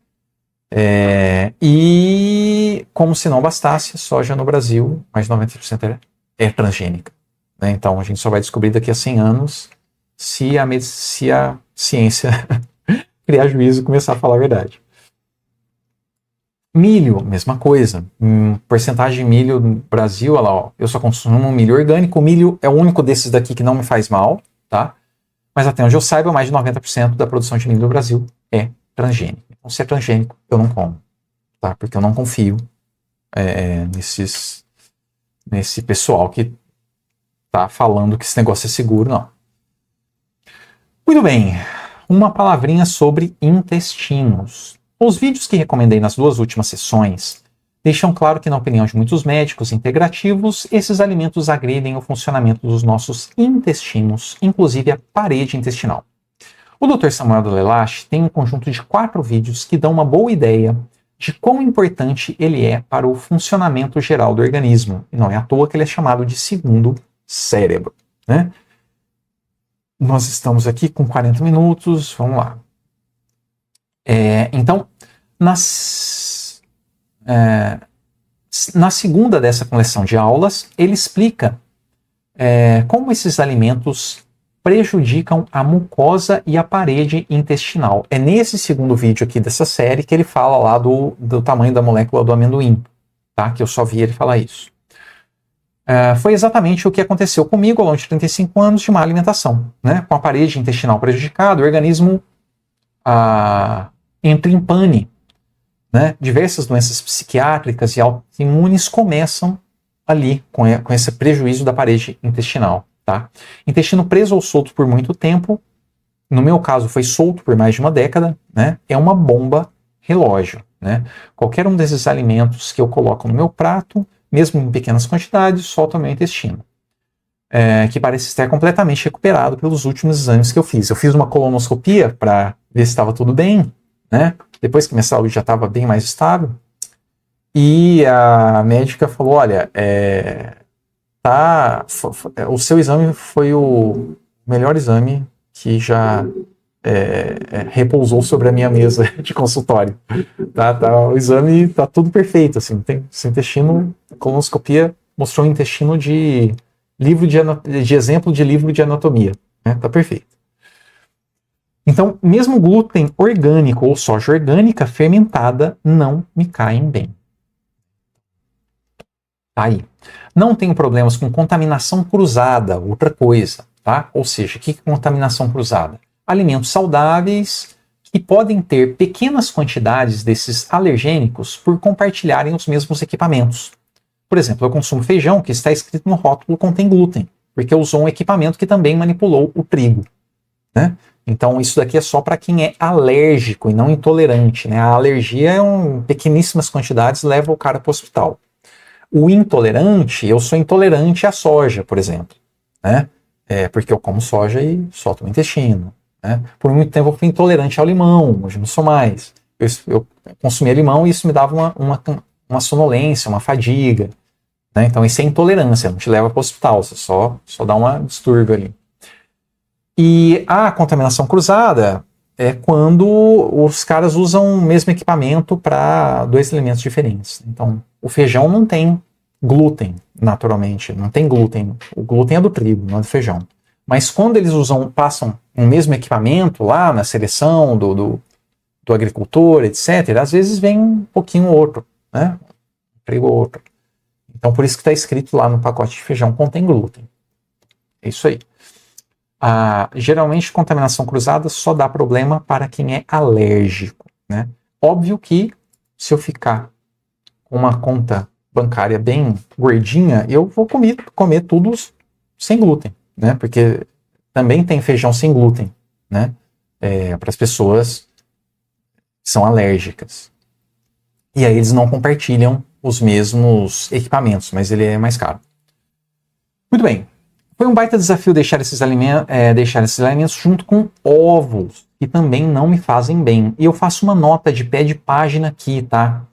E como se não bastasse, a soja no Brasil, mais de 90% é transgênica, né? Então a gente só vai descobrir daqui a 100 anos se a ciência criar juízo e começar a falar a verdade. Milho, mesma coisa. Porcentagem de milho no Brasil, olha lá, ó, eu só consumo milho orgânico. O milho é o único desses daqui que não me faz mal, tá? Mas até onde eu saiba, mais de 90% da produção de milho do Brasil é transgênica. Então, se é transgênico, eu não como, tá? Porque eu não confio nesse pessoal que tá falando que esse negócio é seguro, não. Muito bem, uma palavrinha sobre intestinos. Os vídeos que recomendei nas 2 últimas sessões deixam claro que, na opinião de muitos médicos integrativos, esses alimentos agridem o funcionamento dos nossos intestinos, inclusive a parede intestinal. O Dr. Samuel Delelache tem um conjunto de 4 vídeos que dão uma boa ideia de quão importante ele é para o funcionamento geral do organismo, e não é à toa que ele é chamado de segundo cérebro, né? Nós estamos aqui com 40 minutos, vamos lá. Então, na segunda dessa coleção de aulas, ele explica como esses alimentos prejudicam a mucosa e a parede intestinal. É nesse segundo vídeo aqui dessa série que ele fala lá do tamanho da molécula do amendoim, tá? Que eu só vi ele falar isso. Foi exatamente o que aconteceu comigo ao longo de 35 anos de má alimentação, né? Com a parede intestinal prejudicada, o organismo entra em pane, né? Diversas doenças psiquiátricas e autoimunes começam ali com esse prejuízo da parede intestinal, tá? Intestino preso ou solto por muito tempo, no meu caso foi solto por mais de uma década, né? É uma bomba relógio, né? Qualquer um desses alimentos que eu coloco no meu prato, mesmo em pequenas quantidades, solta o meu intestino, que parece estar completamente recuperado pelos últimos exames que eu fiz. Eu fiz uma colonoscopia para ver se estava tudo bem, né? Depois que minha saúde já estava bem mais estável, e a médica falou, olha, o seu exame foi o melhor exame que já repousou sobre a minha mesa de consultório. O exame tá tudo perfeito, assim, tem seu intestino, a colonoscopia mostrou um intestino de exemplo de livro de anatomia, né? Tá perfeito. Então, mesmo glúten orgânico ou soja orgânica fermentada não me caem bem. Tá aí. Não tenho problemas com contaminação cruzada, outra coisa, tá? Ou seja, o que é contaminação cruzada? Alimentos saudáveis que podem ter pequenas quantidades desses alergênicos por compartilharem os mesmos equipamentos. Por exemplo, eu consumo feijão que está escrito no rótulo contém glúten, porque usou um equipamento que também manipulou o trigo, né? Então isso daqui é só para quem é alérgico e não intolerante, né? A alergia pequeníssimas quantidades leva o cara para o hospital. O intolerante, eu sou intolerante à soja, por exemplo, né? Porque eu como soja e solto o intestino, né? Por muito tempo eu fui intolerante ao limão, hoje não sou mais. eu consumia limão e isso me dava uma sonolência, uma fadiga, né? Então isso é intolerância, não te leva para o hospital, você só dá uma distúrbio ali. E a contaminação cruzada é quando os caras usam o mesmo equipamento para dois alimentos diferentes. Então, o feijão não tem glúten, naturalmente, não tem glúten. O glúten é do trigo, não é do feijão. Mas quando eles passam o mesmo equipamento lá na seleção do agricultor, etc., às vezes vem um pouquinho outro, né? Um trigo ou outro. Então, por isso que está escrito lá no pacote de feijão, contém glúten. É isso aí. Geralmente, contaminação cruzada só dá problema para quem é alérgico, né? Óbvio que, se eu ficar com uma conta bancária bem gordinha, eu vou comer tudo sem glúten, né? Porque também tem feijão sem glúten, né? Para as pessoas que são alérgicas. E aí eles não compartilham os mesmos equipamentos, mas ele é mais caro. Muito bem. Foi um baita desafio deixar esses alimentos junto com ovos, que também não me fazem bem. E eu faço uma nota de pé de página aqui, tá?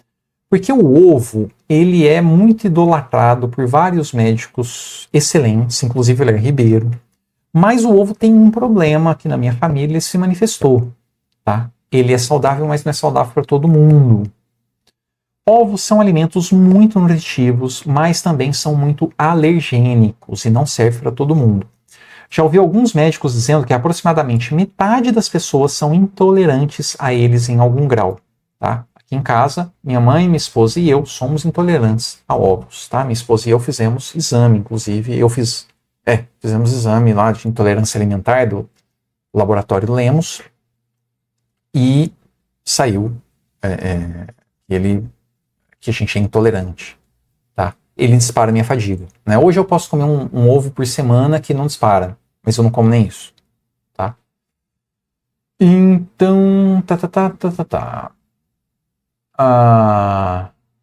Porque o ovo, ele é muito idolatrado por vários médicos excelentes, inclusive o Hilaire Ribeiro. Mas o ovo tem um problema que na minha família se manifestou, tá? Ele é saudável, mas não é saudável para todo mundo. Ovos são alimentos muito nutritivos, mas também são muito alergênicos e não servem para todo mundo. Já ouvi alguns médicos dizendo que aproximadamente metade das pessoas são intolerantes a eles em algum grau, tá? Aqui em casa, minha mãe, minha esposa e eu somos intolerantes a ovos, tá? Minha esposa e eu fizemos exame, inclusive, fizemos exame lá de intolerância alimentar do laboratório Lemos e saiu que a gente é intolerante, tá? Ele dispara a minha fadiga, né? Hoje eu posso comer um ovo por semana que não dispara, mas eu não como nem isso, tá? Então,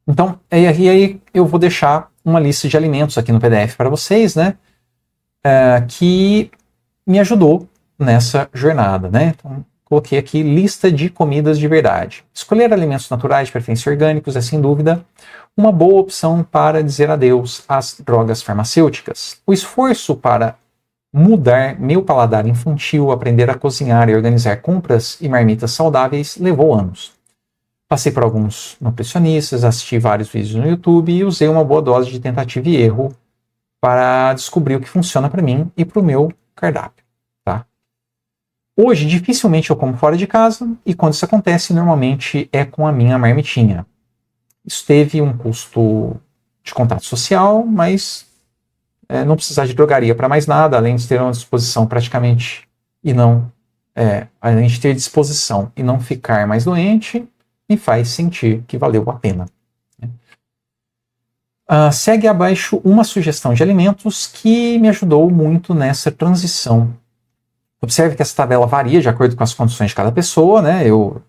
então, e aí eu vou deixar uma lista de alimentos aqui no PDF para vocês, né? Que me ajudou nessa jornada, né? Então, coloquei aqui lista de comidas de verdade. Escolher alimentos naturais, de preferência orgânicos, é sem dúvida uma boa opção para dizer adeus às drogas farmacêuticas. O esforço para mudar meu paladar infantil, aprender a cozinhar e organizar compras e marmitas saudáveis levou anos. Passei por alguns nutricionistas, assisti vários vídeos no YouTube e usei uma boa dose de tentativa e erro para descobrir o que funciona para mim e para o meu cardápio, tá? Hoje, dificilmente eu como fora de casa e quando isso acontece, normalmente é com a minha marmitinha. Isso teve um custo de contato social, mas não precisar de drogaria para mais nada, além de ter uma disposição praticamente além de ter disposição e não ficar mais doente, me faz sentir que valeu a pena. Segue abaixo uma sugestão de alimentos que me ajudou muito nessa transição. Observe que essa tabela varia de acordo com as condições de cada pessoa, né? Eu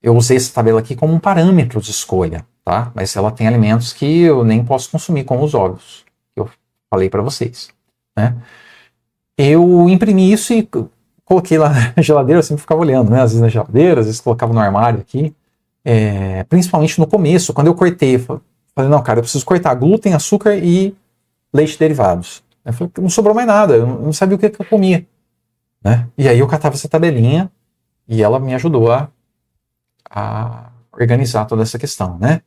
usei essa tabela aqui como um parâmetro de escolha, tá? Mas ela tem alimentos que eu nem posso consumir, como os ovos, que eu falei para vocês, né? Eu imprimi isso e coloquei lá na geladeira, eu sempre ficava olhando, né? Às vezes na geladeira, às vezes colocava no armário aqui. Principalmente no começo, quando eu cortei, falei, não, cara, eu preciso cortar glúten, açúcar e leite derivados. Eu falei, não sobrou mais nada, eu não sabia o que eu comia, né? E aí eu catava essa tabelinha e ela me ajudou a organizar toda essa questão, né?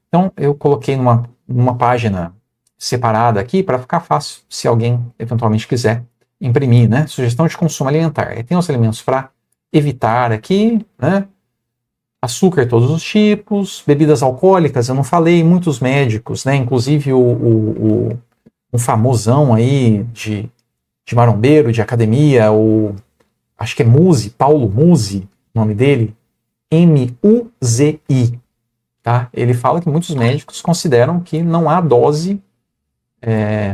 Então eu coloquei numa página separada aqui para ficar fácil, se alguém eventualmente quiser imprimir, né? Sugestão de consumo alimentar. Aí tem os alimentos para evitar aqui, né? Açúcar todos os tipos, bebidas alcoólicas, eu não falei, muitos médicos, né? Inclusive um famosão aí de marombeiro, de academia, acho que é Muzi, Paulo Muzi, o nome dele, M-U-Z-I, tá? Ele fala que muitos médicos consideram que não há dose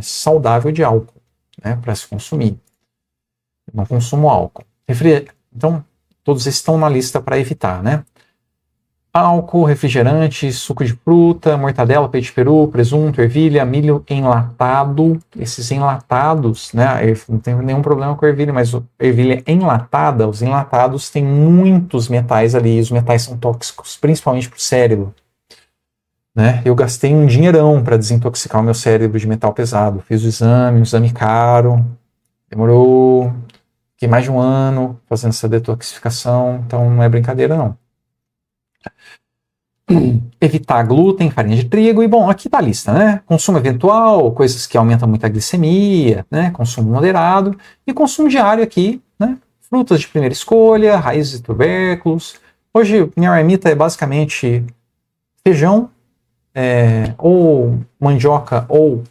saudável de álcool, né, para se consumir. Eu não consumo álcool. Então, todos esses estão na lista para evitar, né? álcool, refrigerante, suco de fruta, mortadela, peito de peru, presunto, ervilha, milho enlatado. Esses enlatados, né? Eu não tenho nenhum problema com ervilha, mas ervilha enlatada, os enlatados têm muitos metais ali, e os metais são tóxicos, principalmente para o cérebro. Né? Eu gastei um dinheirão para desintoxicar o meu cérebro de metal pesado. Fiz um exame caro, demorou mais de um ano fazendo essa detoxificação, então não é brincadeira não. Evitar glúten, farinha de trigo, e bom, aqui tá a lista, né? Consumo eventual, coisas que aumentam muito a glicemia, né? Consumo moderado, e consumo diário aqui, né? Frutas de primeira escolha, raízes e tubérculos. Hoje, minha marmita é basicamente feijão, ou mandioca ou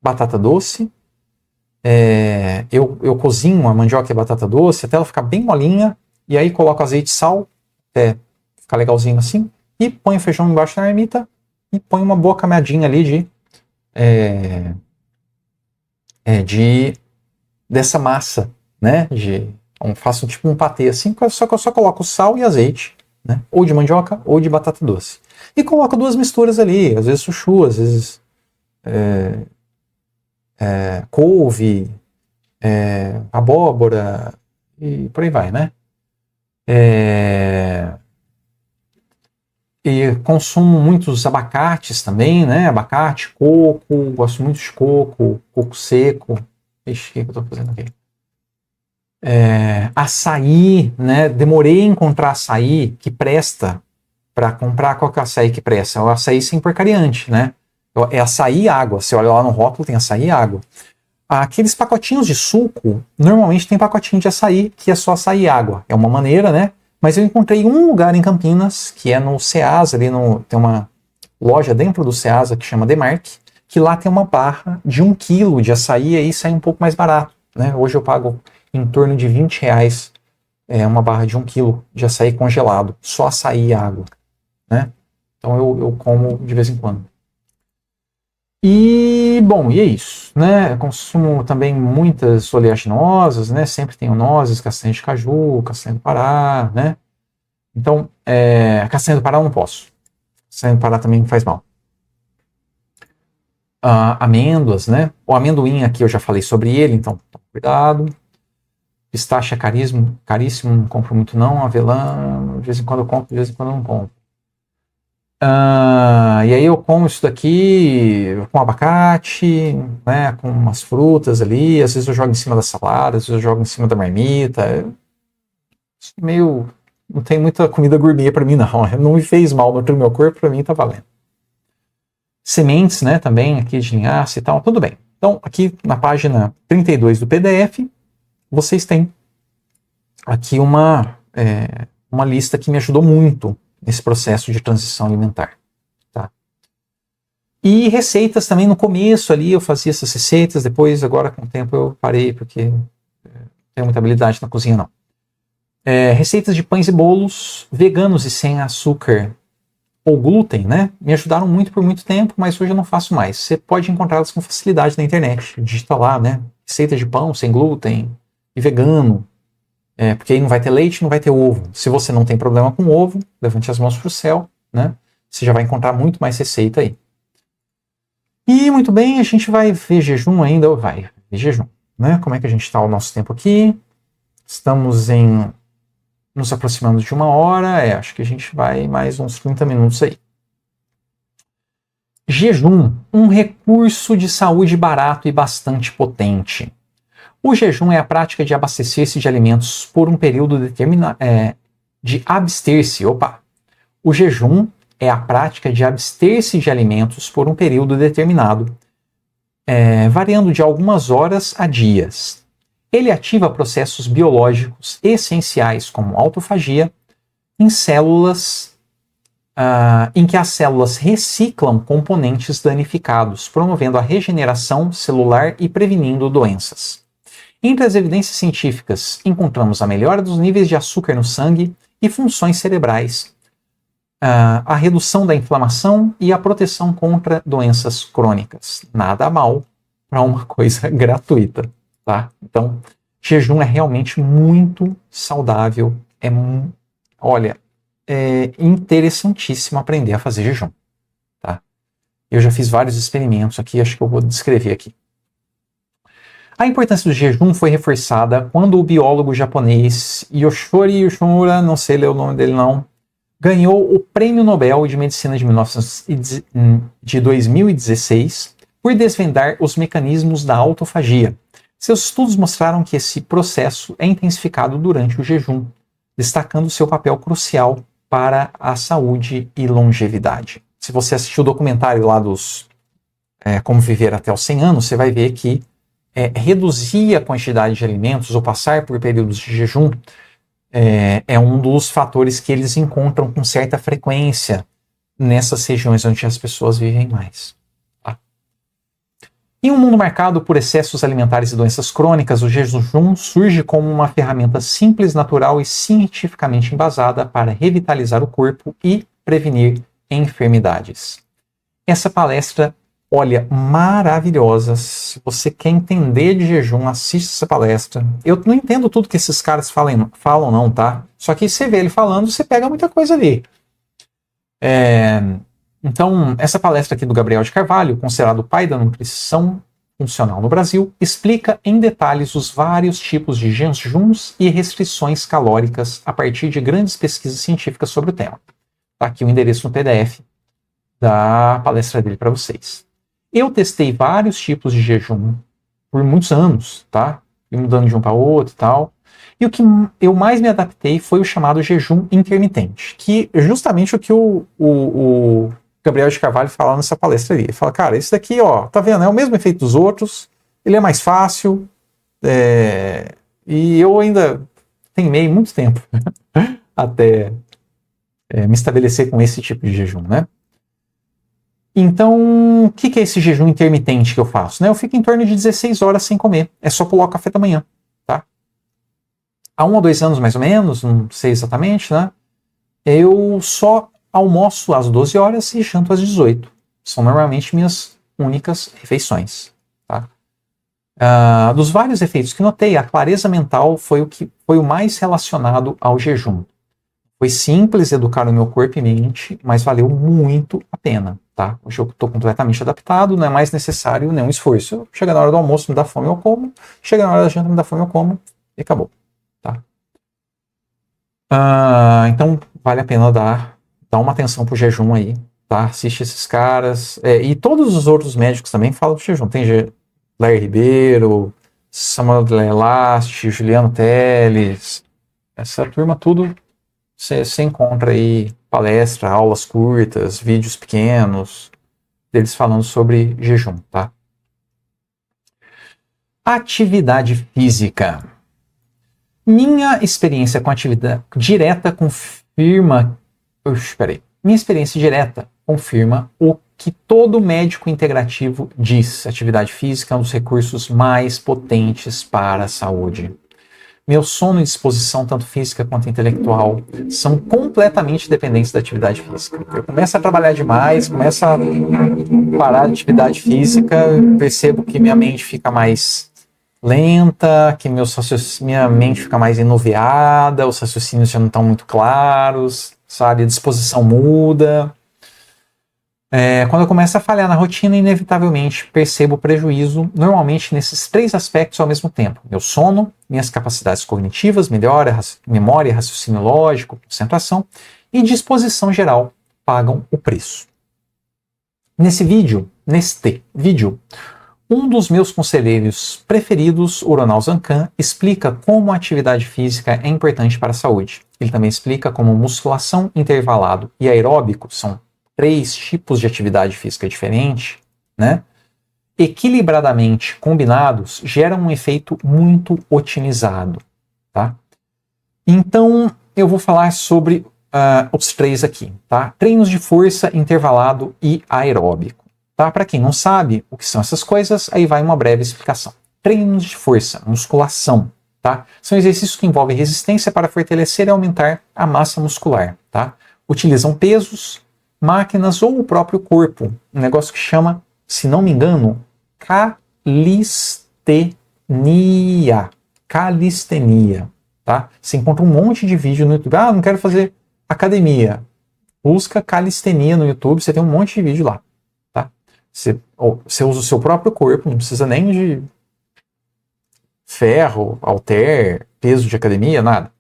batata doce. Eu cozinho a mandioca e a batata doce até ela ficar bem molinha, e aí coloco azeite e sal, até ficar legalzinho assim, e ponho o feijão embaixo da marmita e ponho uma boa camadinha ali dessa massa, né? Faço tipo um patê assim, só que eu só coloco sal e azeite, né? Ou de mandioca ou de batata doce. E coloco duas misturas ali, às vezes chuchu, às vezes couve, abóbora e por aí vai, né? E consumo muitos abacates também, né? Abacate, coco, gosto muito de coco, coco seco. Ixi, o que eu tô fazendo aqui? Açaí, né? Demorei a encontrar açaí que presta para comprar. Qual que é o açaí que presta? É o açaí sem porcariante, né? É açaí e água. Você olha lá no rótulo, tem açaí e água. Aqueles pacotinhos de suco, normalmente tem pacotinho de açaí, que é só açaí e água. É uma maneira, né? Mas eu encontrei um lugar em Campinas, que é no Ceasa, tem uma loja dentro do Ceasa que chama Demark, que lá tem uma barra de 1 quilo de açaí, e aí sai um pouco mais barato, né? Hoje eu pago em torno de R$20 uma barra de 1 quilo de açaí congelado, só açaí e água, né? Então eu como de vez em quando. E, bom, e é isso, né? Eu consumo também muitas oleaginosas, né? Sempre tenho nozes, castanha de caju, castanha do Pará, né? Então, castanha do Pará eu não posso. Castanha do Pará também faz mal. Amêndoas, né? O amendoim aqui eu já falei sobre ele, então cuidado. Pistache é caríssimo, não compro muito não. Avelã, de vez em quando eu compro, de vez em quando eu não compro. E aí eu como isso daqui com abacate, né, com umas frutas ali, às vezes eu jogo em cima da salada, às vezes eu jogo em cima da marmita. Meio, não tem muita comida gourmet para mim não, não me fez mal no meu corpo, para mim tá valendo. Sementes, né, também aqui de linhaça e tal, tudo bem. Então aqui na página 32 do PDF, vocês têm aqui uma lista que me ajudou muito nesse processo de transição alimentar. Tá? E receitas também no começo ali, eu fazia essas receitas, depois agora com o tempo eu parei, porque não tenho muita habilidade na cozinha não. Receitas de pães e bolos veganos e sem açúcar ou glúten, né? Me ajudaram muito por muito tempo, mas hoje eu não faço mais. Você pode encontrá-las com facilidade na internet. Digita lá, né? Receita de pão sem glúten e vegano. Porque aí não vai ter leite, não vai ter ovo. Se você não tem problema com ovo, levante as mãos para o céu, né? Você já vai encontrar muito mais receita aí. E muito bem, a gente vai ver jejum ainda, vai ver jejum, né? Como é que a gente está o nosso tempo aqui? Estamos nos aproximando de 1 hora, acho que a gente vai mais uns 30 minutos aí. Jejum, um recurso de saúde barato e bastante potente. O jejum é a prática de abastecer-se de alimentos por um período determinado. De abster-se. O jejum é a prática de abster-se de alimentos por um período determinado, variando de algumas horas a dias. Ele ativa processos biológicos essenciais como autofagia em células em que as células reciclam componentes danificados, promovendo a regeneração celular e prevenindo doenças. Entre as evidências científicas, encontramos a melhora dos níveis de açúcar no sangue e funções cerebrais, a redução da inflamação e a proteção contra doenças crônicas. Nada mal para uma coisa gratuita, tá? Então, jejum é realmente muito saudável. Olha, interessantíssimo aprender a fazer jejum. Tá? Eu já fiz vários experimentos aqui, acho que eu vou descrever aqui. A importância do jejum foi reforçada quando o biólogo japonês Yoshori Yoshimura, não sei ler o nome dele não, ganhou o Prêmio Nobel de Medicina de 2016 por desvendar os mecanismos da autofagia. Seus estudos mostraram que esse processo é intensificado durante o jejum, destacando seu papel crucial para a saúde e longevidade. Se você assistiu o documentário lá dos Como Viver até os 100 anos, você vai ver que reduzir a quantidade de alimentos ou passar por períodos de jejum é um dos fatores que eles encontram com certa frequência nessas regiões onde as pessoas vivem mais. Tá? Em um mundo marcado por excessos alimentares e doenças crônicas, o jejum surge como uma ferramenta simples, natural e cientificamente embasada para revitalizar o corpo e prevenir enfermidades. Essa palestra, olha, maravilhosa. Se você quer entender de jejum, assiste essa palestra. Eu não entendo tudo que esses caras falam não, tá? Só que você vê ele falando, você pega muita coisa ali. Então, essa palestra aqui do Gabriel de Carvalho, considerado o pai da nutrição funcional no Brasil, explica em detalhes os vários tipos de jejuns e restrições calóricas a partir de grandes pesquisas científicas sobre o tema. Tá aqui o endereço no PDF da palestra dele para vocês. Eu testei vários tipos de jejum por muitos anos, tá? Fui mudando de um para outro e tal. E o que eu mais me adaptei foi o chamado jejum intermitente, que é justamente o que o Gabriel de Carvalho fala nessa palestra ali. Ele fala, cara, esse daqui, ó, tá vendo? É o mesmo efeito dos outros, ele é mais fácil, e eu ainda teimei muito tempo até me estabelecer com esse tipo de jejum, né? Então, o que é esse jejum intermitente que eu faço? Eu fico em torno de 16 horas sem comer. É só pular o café da manhã, tá? Há 1 ou 2 anos, mais ou menos, não sei exatamente, né? Eu só almoço às 12 horas e janto às 18. São normalmente minhas únicas refeições, tá? Dos vários efeitos que notei, a clareza mental foi o mais relacionado ao jejum. Foi simples educar o meu corpo e mente, mas valeu muito a pena. Tá? Hoje eu estou completamente adaptado, não é mais necessário nenhum esforço. Chega na hora do almoço, me dá fome, eu como. Chega na hora da janta, me dá fome, eu como. E acabou. Tá? Então, vale a pena dar uma atenção pro jejum aí. Tá? Assiste esses caras. E todos os outros médicos também falam do jejum. Tem Lair Ribeiro, Samuel Delast, Juliano Teles. Essa turma tudo você encontra aí palestra, aulas curtas, vídeos pequenos, deles falando sobre jejum, tá? Atividade física. Minha experiência com atividade direta confirma... Minha experiência direta confirma o que todo médico integrativo diz. Atividade física é um dos recursos mais potentes para a saúde. Meu sono e disposição, tanto física quanto intelectual, são completamente dependentes da atividade física. Eu começo a trabalhar demais, começo a parar de atividade física, percebo que minha mente fica mais lenta, que minha mente fica mais enuviada, os raciocínios já não estão muito claros, sabe? A disposição muda. Quando eu começo a falhar na rotina, inevitavelmente percebo o prejuízo, normalmente nesses 3 aspectos ao mesmo tempo. Meu sono, minhas capacidades cognitivas, memória, raciocínio lógico, concentração e disposição geral pagam o preço. Neste vídeo, um dos meus conselheiros preferidos, o Ronald Zancan, explica como a atividade física é importante para a saúde. Ele também explica como musculação, intervalado e aeróbico são 3 tipos de atividade física diferente, né? Equilibradamente combinados, geram um efeito muito otimizado, tá? Então, eu vou falar sobre os 3 aqui, tá? Treinos de força, intervalado e aeróbico, tá? Para quem não sabe o que são essas coisas, aí vai uma breve explicação. Treinos de força, musculação, tá? São exercícios que envolvem resistência para fortalecer e aumentar a massa muscular, tá? Utilizam pesos, máquinas ou o próprio corpo. Um negócio que chama, se não me engano, calistenia. Calistenia, tá? Você encontra um monte de vídeo no YouTube. Não quero fazer Academia. Busca calistenia no YouTube, você tem um monte de vídeo lá. Tá? Você usa o seu próprio corpo, não precisa nem de ferro, halter, peso de academia, nada.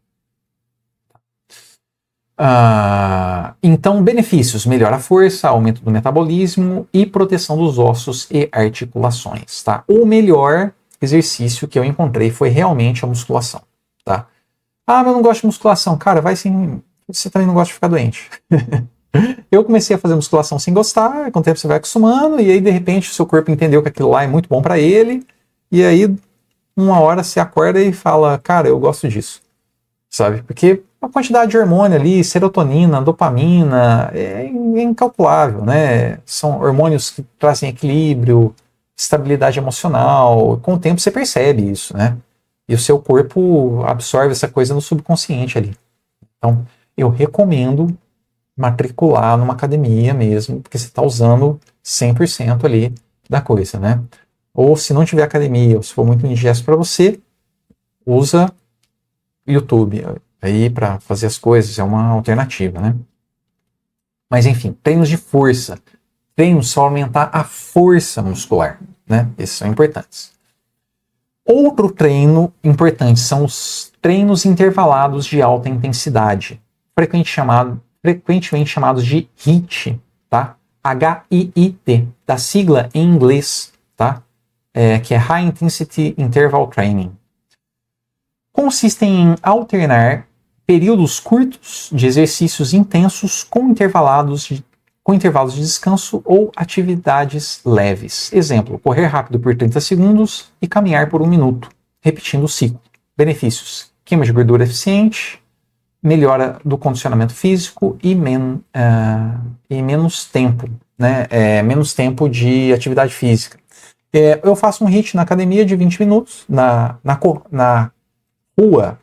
Então, benefícios: melhora a força, aumento do metabolismo e proteção dos ossos e articulações. Tá? O melhor exercício que eu encontrei foi realmente a musculação. Tá? Mas eu não gosto de musculação. Cara, vai sim. Você também não gosta de ficar doente. Eu comecei a fazer musculação sem gostar, com o tempo você vai acostumando, e aí de repente o seu corpo entendeu que aquilo lá é muito bom para ele, e aí uma hora você acorda e fala, cara, eu gosto disso, sabe? Porque a quantidade de hormônio ali, serotonina, dopamina, é incalculável, né? São hormônios que trazem equilíbrio, estabilidade emocional, com o tempo você percebe isso, né? E o seu corpo absorve essa coisa no subconsciente ali. Então, eu recomendo matricular numa academia mesmo, porque você está usando 100% ali da coisa, né? Ou se não tiver academia, ou se for muito indigesto para você, usa YouTube aí para fazer as coisas, é uma alternativa, né? Mas enfim, treinos de força. Treinos só aumentar a força muscular, né? Esses são importantes. Outro treino importante são os treinos intervalados de alta intensidade, frequentemente chamados de HIIT, tá? HIIT, da sigla em inglês, tá? Que é High Intensity Interval Training. Consistem em alternar períodos curtos de exercícios intensos com intervalos de descanso ou atividades leves. Exemplo, correr rápido por 30 segundos e caminhar por 1 minuto, repetindo o ciclo. Benefícios: queima de gordura eficiente, melhora do condicionamento físico e menos tempo, né? Menos tempo de atividade física. Eu faço um HIIT na academia de 20 minutos, na rua.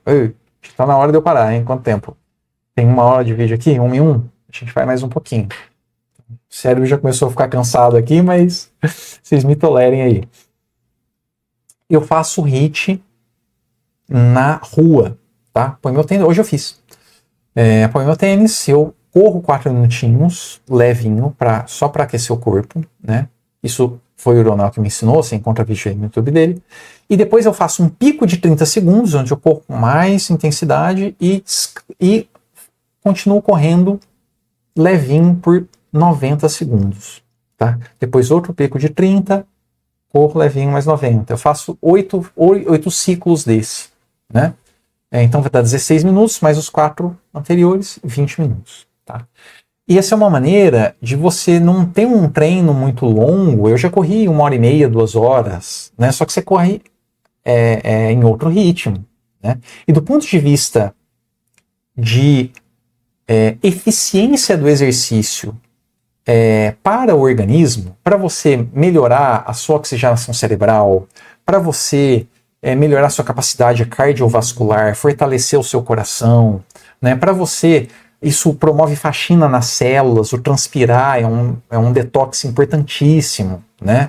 Está na hora de eu parar, hein? Quanto tempo? Tem 1 hora de vídeo aqui, 1 e 1. A gente vai mais um pouquinho. O cérebro já começou a ficar cansado aqui, mas vocês me tolerem aí. Eu faço HIIT na rua, tá? Põe meu tênis, hoje eu fiz. Põe meu tênis, eu corro 4 minutinhos, levinho, só para aquecer o corpo, né? Isso foi o Ronaldo que me ensinou, você encontra vídeo aí no YouTube dele. E depois eu faço um pico de 30 segundos, onde eu corro com mais intensidade e continuo correndo levinho por 90 segundos. Tá? Depois outro pico de 30, corro levinho mais 90. Eu faço 8 ciclos desse. Né? Então vai dar 16 minutos, mais os 4 anteriores, 20 minutos. Tá? E essa é uma maneira de você não ter um treino muito longo. Eu já corri 1h30, 2 horas, né? Só que você corre em outro ritmo. Né? E do ponto de vista de eficiência do exercício para o organismo, para você melhorar a sua oxigenação cerebral, para você melhorar a sua capacidade cardiovascular, fortalecer o seu coração, né? Para você... Isso promove faxina nas células, o transpirar é um detox importantíssimo, né?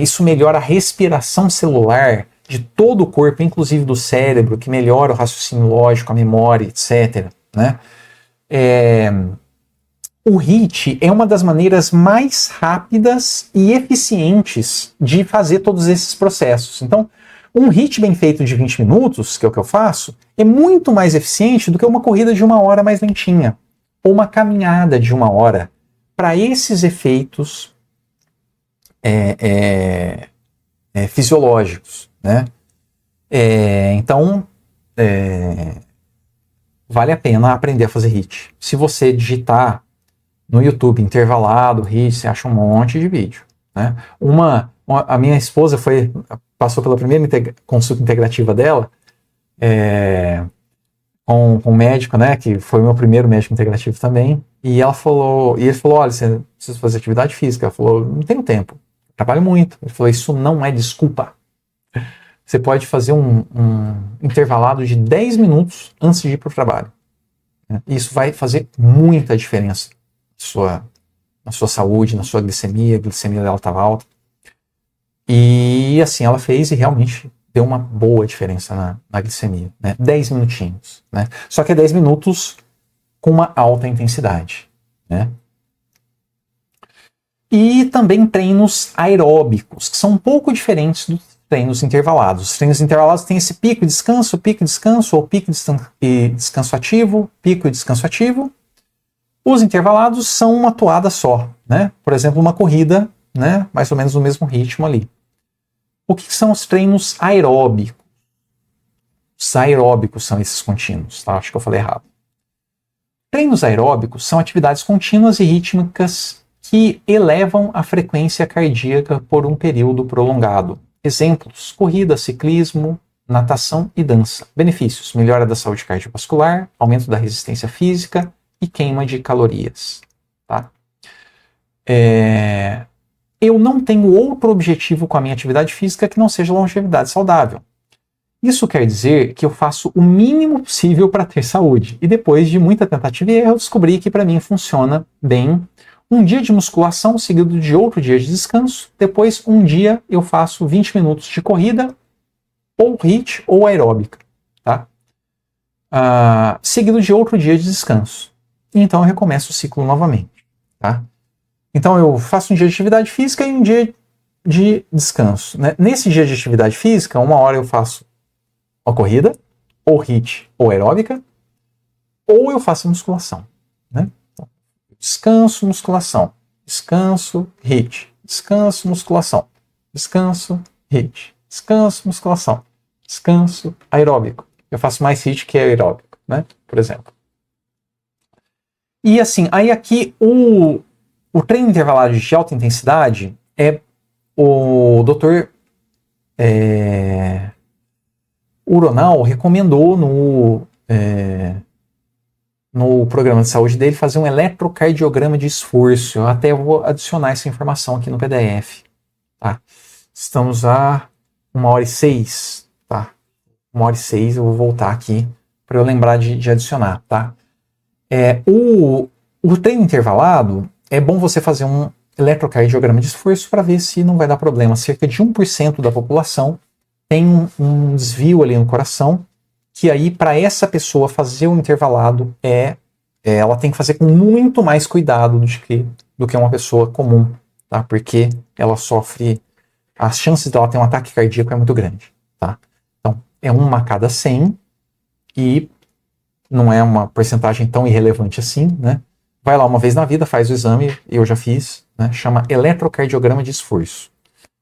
Isso melhora a respiração celular de todo o corpo, inclusive do cérebro, que melhora o raciocínio lógico, a memória, etc. Né? O HIIT é uma das maneiras mais rápidas e eficientes de fazer todos esses processos. Então, um HIIT bem feito de 20 minutos, que é o que eu faço, é muito mais eficiente do que uma corrida de 1 hora mais lentinha, ou uma caminhada de 1 hora, para esses efeitos fisiológicos. Né? Então, vale a pena aprender a fazer HIIT. Se você digitar no YouTube intervalado, HIIT, você acha um monte de vídeo. Né? A minha esposa passou pela primeira consulta integrativa dela com um médico, né, que foi o meu primeiro médico integrativo também, e ele falou, olha, você precisa fazer atividade física. Ela falou, não tenho tempo, trabalho muito. Ele falou, isso não é desculpa. Você pode fazer um intervalado de 10 minutos antes de ir para o trabalho. Isso vai fazer muita diferença na sua saúde, na sua glicemia. A glicemia dela estava alta. E assim ela fez e realmente deu uma boa diferença na glicemia. Né? 10 minutinhos. Né? Só que é 10 minutos com uma alta intensidade, né? E também treinos aeróbicos, que são um pouco diferentes dos treinos intervalados. Os treinos intervalados têm esse pico e descanso, ou pico e descanso ativo, pico e descanso ativo. Os intervalados são uma toada só, né? Por exemplo, uma corrida, né? Mais ou menos no mesmo ritmo ali. O que são os treinos aeróbicos? Os aeróbicos são esses contínuos, tá? Acho que eu falei errado. Treinos aeróbicos são atividades contínuas e rítmicas que elevam a frequência cardíaca por um período prolongado. Exemplos: corrida, ciclismo, natação e dança. Benefícios: melhora da saúde cardiovascular, aumento da resistência física e queima de calorias. Tá? Eu não tenho outro objetivo com a minha atividade física que não seja longevidade saudável. Isso quer dizer que eu faço o mínimo possível para ter saúde. E depois de muita tentativa e erro, eu descobri que para mim funciona bem um dia de musculação seguido de outro dia de descanso. Depois, um dia eu faço 20 minutos de corrida, ou HIIT ou aeróbica, tá? Seguido de outro dia de descanso. E então eu recomeço o ciclo novamente, tá? Então eu faço um dia de atividade física e um dia de descanso, né? Nesse dia de atividade física, uma hora eu faço a corrida, ou HIIT ou aeróbica, ou eu faço musculação, né? Então, descanso, musculação, descanso, HIIT, descanso, musculação, descanso, HIIT, descanso, musculação, descanso, aeróbico. Eu faço mais HIIT que aeróbico, né? Por exemplo. E assim, aí aqui o treino intervalado de alta intensidade é o Dr. Uronal recomendou no programa de saúde dele fazer um eletrocardiograma de esforço. Eu até vou adicionar essa informação aqui no PDF. Tá? Estamos a 1h06, tá? 1h06, eu vou voltar aqui para eu lembrar de adicionar, tá? O treino intervalado, é bom você fazer um eletrocardiograma de esforço para ver se não vai dar problema. Cerca de 1% da população tem um desvio ali no coração, que aí para essa pessoa fazer o intervalado ela tem que fazer com muito mais cuidado do que uma pessoa comum, tá? Porque ela sofre, as chances dela ter um ataque cardíaco é muito grande, tá? Então, é 1 a cada 100 e não é uma porcentagem tão irrelevante assim, né? Vai lá uma vez na vida, faz o exame, eu já fiz, né? Chama eletrocardiograma de esforço.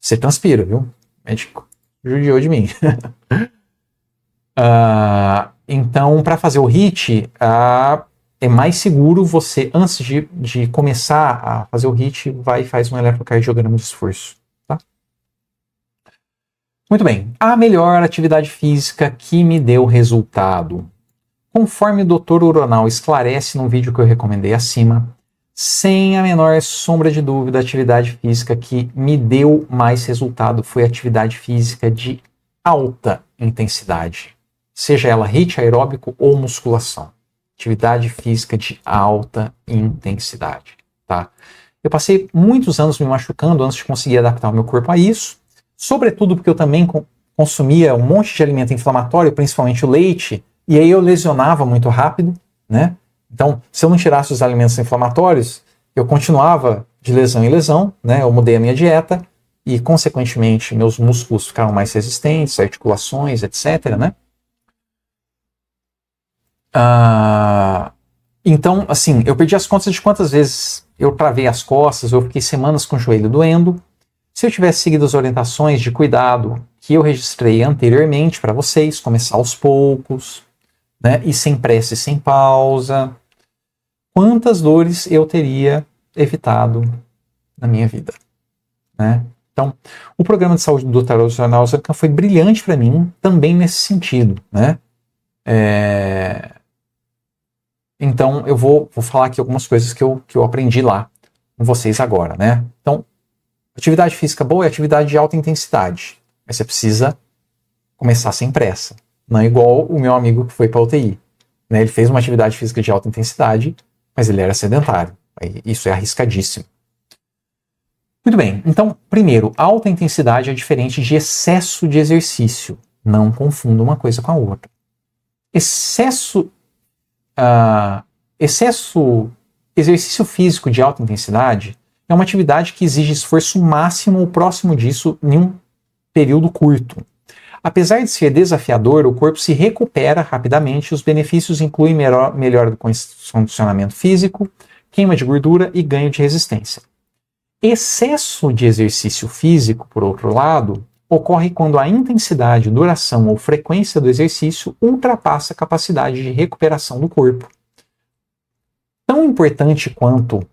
Você transpira, viu? Médico judiou de mim. Então, para fazer o HIIT, é mais seguro você, antes de começar a fazer o HIIT, vai e faz um eletrocardiograma de esforço. Tá? Muito bem. A melhor atividade física que me deu resultado. Conforme o Dr. Uronal esclarece no vídeo que eu recomendei acima, sem a menor sombra de dúvida, a atividade física que me deu mais resultado foi a atividade física de alta intensidade. Seja ela HIIT, aeróbico ou musculação. Atividade física de alta intensidade. Tá? Eu passei muitos anos me machucando antes de conseguir adaptar o meu corpo a isso, sobretudo porque eu também consumia um monte de alimento inflamatório, principalmente o leite, e aí eu lesionava muito rápido, né? Então, se eu não tirasse os alimentos inflamatórios, eu continuava de lesão em lesão, né? Eu mudei a minha dieta e, consequentemente, meus músculos ficaram mais resistentes, articulações, etc., né? Então, assim, eu perdi as contas de quantas vezes eu travei as costas, eu fiquei semanas com o joelho doendo. Se eu tivesse seguido as orientações de cuidado que eu registrei anteriormente para vocês, começar aos poucos, né, e sem pressa e sem pausa, quantas dores eu teria evitado na minha vida, né? Então, o programa de saúde do Dr. Uronal foi brilhante para mim também nesse sentido, né? Então, eu vou falar aqui algumas coisas que eu aprendi lá com vocês agora, né? Então, atividade física boa é atividade de alta intensidade, mas você precisa começar sem pressa. Não é igual o meu amigo que foi para a UTI. Né? Ele fez uma atividade física de alta intensidade, mas ele era sedentário. Isso é arriscadíssimo. Muito bem, então, primeiro, alta intensidade é diferente de excesso de exercício. Não confunda uma coisa com a outra. Excesso exercício físico de alta intensidade é uma atividade que exige esforço máximo ou próximo disso em um período curto. Apesar de ser desafiador, o corpo se recupera rapidamente e os benefícios incluem melhora do condicionamento físico, queima de gordura e ganho de resistência. Excesso de exercício físico, por outro lado, ocorre quando a intensidade, duração ou frequência do exercício ultrapassa a capacidade de recuperação do corpo. Tão importante quanto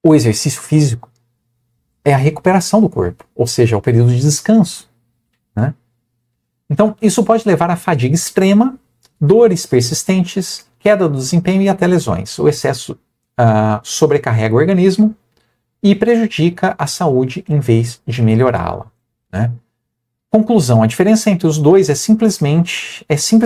o exercício físico é a recuperação do corpo, ou seja, o período de descanso, né? Então, isso pode levar a fadiga extrema, dores persistentes, queda do desempenho e até lesões. O excesso sobrecarrega o organismo e prejudica a saúde em vez de melhorá-la, né? Conclusão, a diferença entre os dois é simples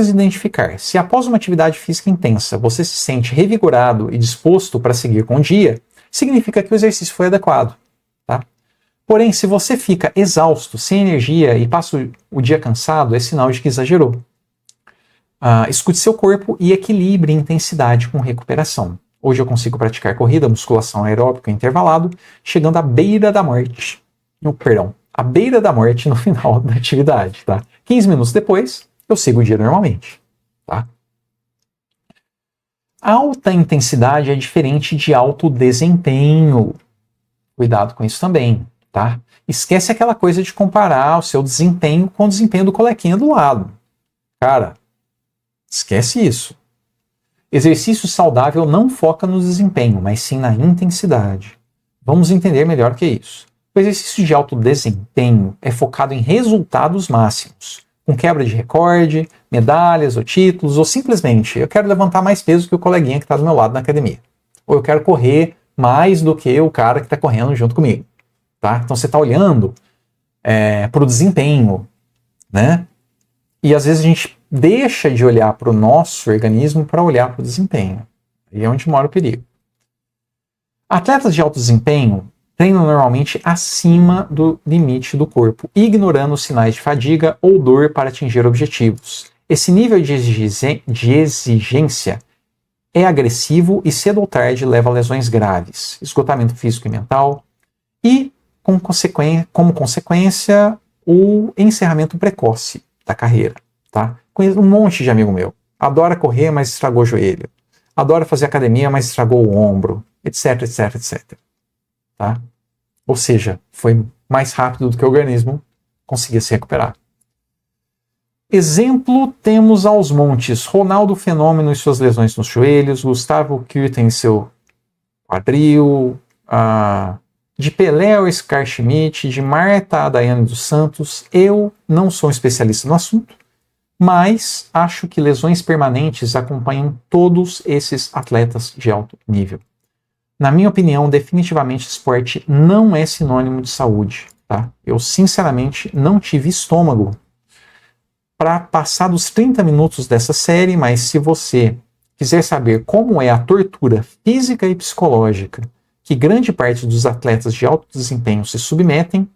identificar. Se após uma atividade física intensa você se sente revigorado e disposto para seguir com o dia, significa que o exercício foi adequado, tá? Porém, se você fica exausto, sem energia e passa o dia cansado, é sinal de que exagerou. Escute seu corpo e equilibre intensidade com recuperação. Hoje eu consigo praticar corrida, musculação aeróbica intervalado, chegando à beira da morte. À beira da morte no final da atividade, tá? 15 minutos depois, eu sigo o dia normalmente, tá? Alta intensidade é diferente de alto desempenho. Cuidado com isso também, tá? Esquece aquela coisa de comparar o seu desempenho com o desempenho do coleguinha do lado. Cara, esquece isso. Exercício saudável não foca no desempenho, mas sim na intensidade. Vamos entender melhor o que é isso. O exercício de alto desempenho é focado em resultados máximos, com quebra de recorde, medalhas ou títulos, ou simplesmente eu quero levantar mais peso que o coleguinha que está do meu lado na academia. Ou eu quero correr mais do que o cara que está correndo junto comigo. Tá? Então você está olhando para o desempenho, né? E às vezes a gente deixa de olhar para o nosso organismo para olhar para o desempenho. E é onde mora o perigo. Atletas de alto desempenho treinam normalmente acima do limite do corpo, ignorando os sinais de fadiga ou dor para atingir objetivos. Esse nível de exigência é agressivo e cedo ou tarde leva a lesões graves, esgotamento físico e mental e, como consequência, o encerramento precoce da carreira. Tá? Conheço um monte de amigo meu. Adora correr, mas estragou o joelho. Adora fazer academia, mas estragou o ombro, etc, etc, etc. Tá? Ou seja, foi mais rápido do que o organismo conseguia se recuperar. Exemplo, temos aos montes Ronaldo Fenômeno e suas lesões nos joelhos, Gustavo Kuerten em seu quadril, de Pelé ao Oscar Schmidt, de Marta a Daiane dos Santos. Eu não sou um especialista no assunto, mas acho que lesões permanentes acompanham todos esses atletas de alto nível. Na minha opinião, definitivamente esporte não é sinônimo de saúde, tá? Eu, sinceramente, não tive estômago para passar dos 30 minutos dessa série, mas se você quiser saber como é a tortura física e psicológica que grande parte dos atletas de alto desempenho se submetem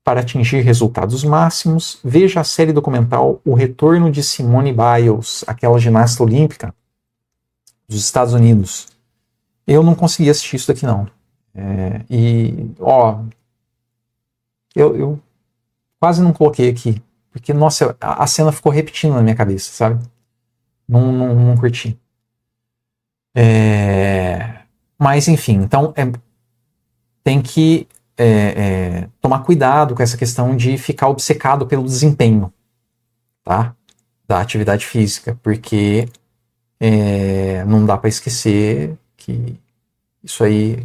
para atingir resultados máximos, veja a série documental O Retorno de Simone Biles, aquela ginasta olímpica dos Estados Unidos. Eu não consegui assistir isso daqui, não. Eu quase não coloquei aqui, porque, nossa, a cena ficou repetindo na minha cabeça, sabe? Não curti. Mas, enfim, então tem que tomar cuidado com essa questão de ficar obcecado pelo desempenho, tá? Da atividade física, porque não dá para esquecer que isso aí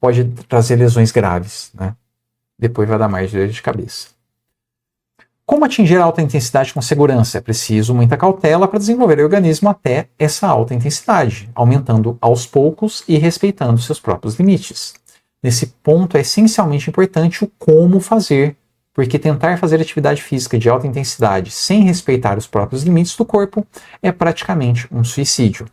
pode trazer lesões graves, né? Depois vai dar mais dor de cabeça. Como atingir a alta intensidade com segurança? É preciso muita cautela para desenvolver o organismo até essa alta intensidade, aumentando aos poucos e respeitando seus próprios limites. Nesse ponto é essencialmente importante o como fazer, porque tentar fazer atividade física de alta intensidade sem respeitar os próprios limites do corpo é praticamente um suicídio.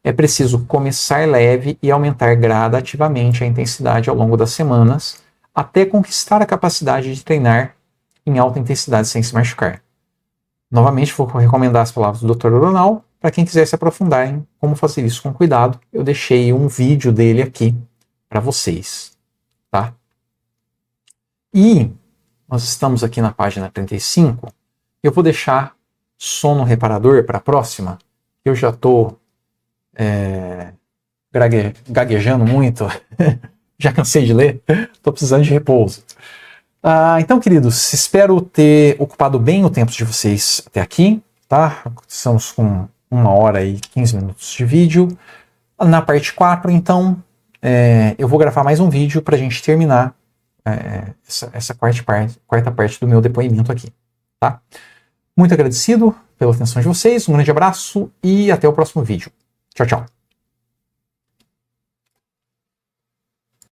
É preciso começar leve e aumentar gradativamente a intensidade ao longo das semanas, até conquistar a capacidade de treinar em alta intensidade sem se machucar. Novamente, vou recomendar as palavras do Dr. Oronal para quem quiser se aprofundar em como fazer isso com cuidado, eu deixei um vídeo dele aqui para vocês, tá? E nós estamos aqui na página 35, eu vou deixar sono reparador para a próxima, eu já estou gaguejando muito, já cansei de ler, estou precisando de repouso. Então, queridos, espero ter ocupado bem o tempo de vocês até aqui, tá? Estamos com 1h e 15 minutos de vídeo. Na parte 4, então, eu vou gravar mais um vídeo para a gente terminar essa quarta parte do meu depoimento aqui, tá? Muito agradecido pela atenção de vocês, um grande abraço e até o próximo vídeo. Tchau, tchau.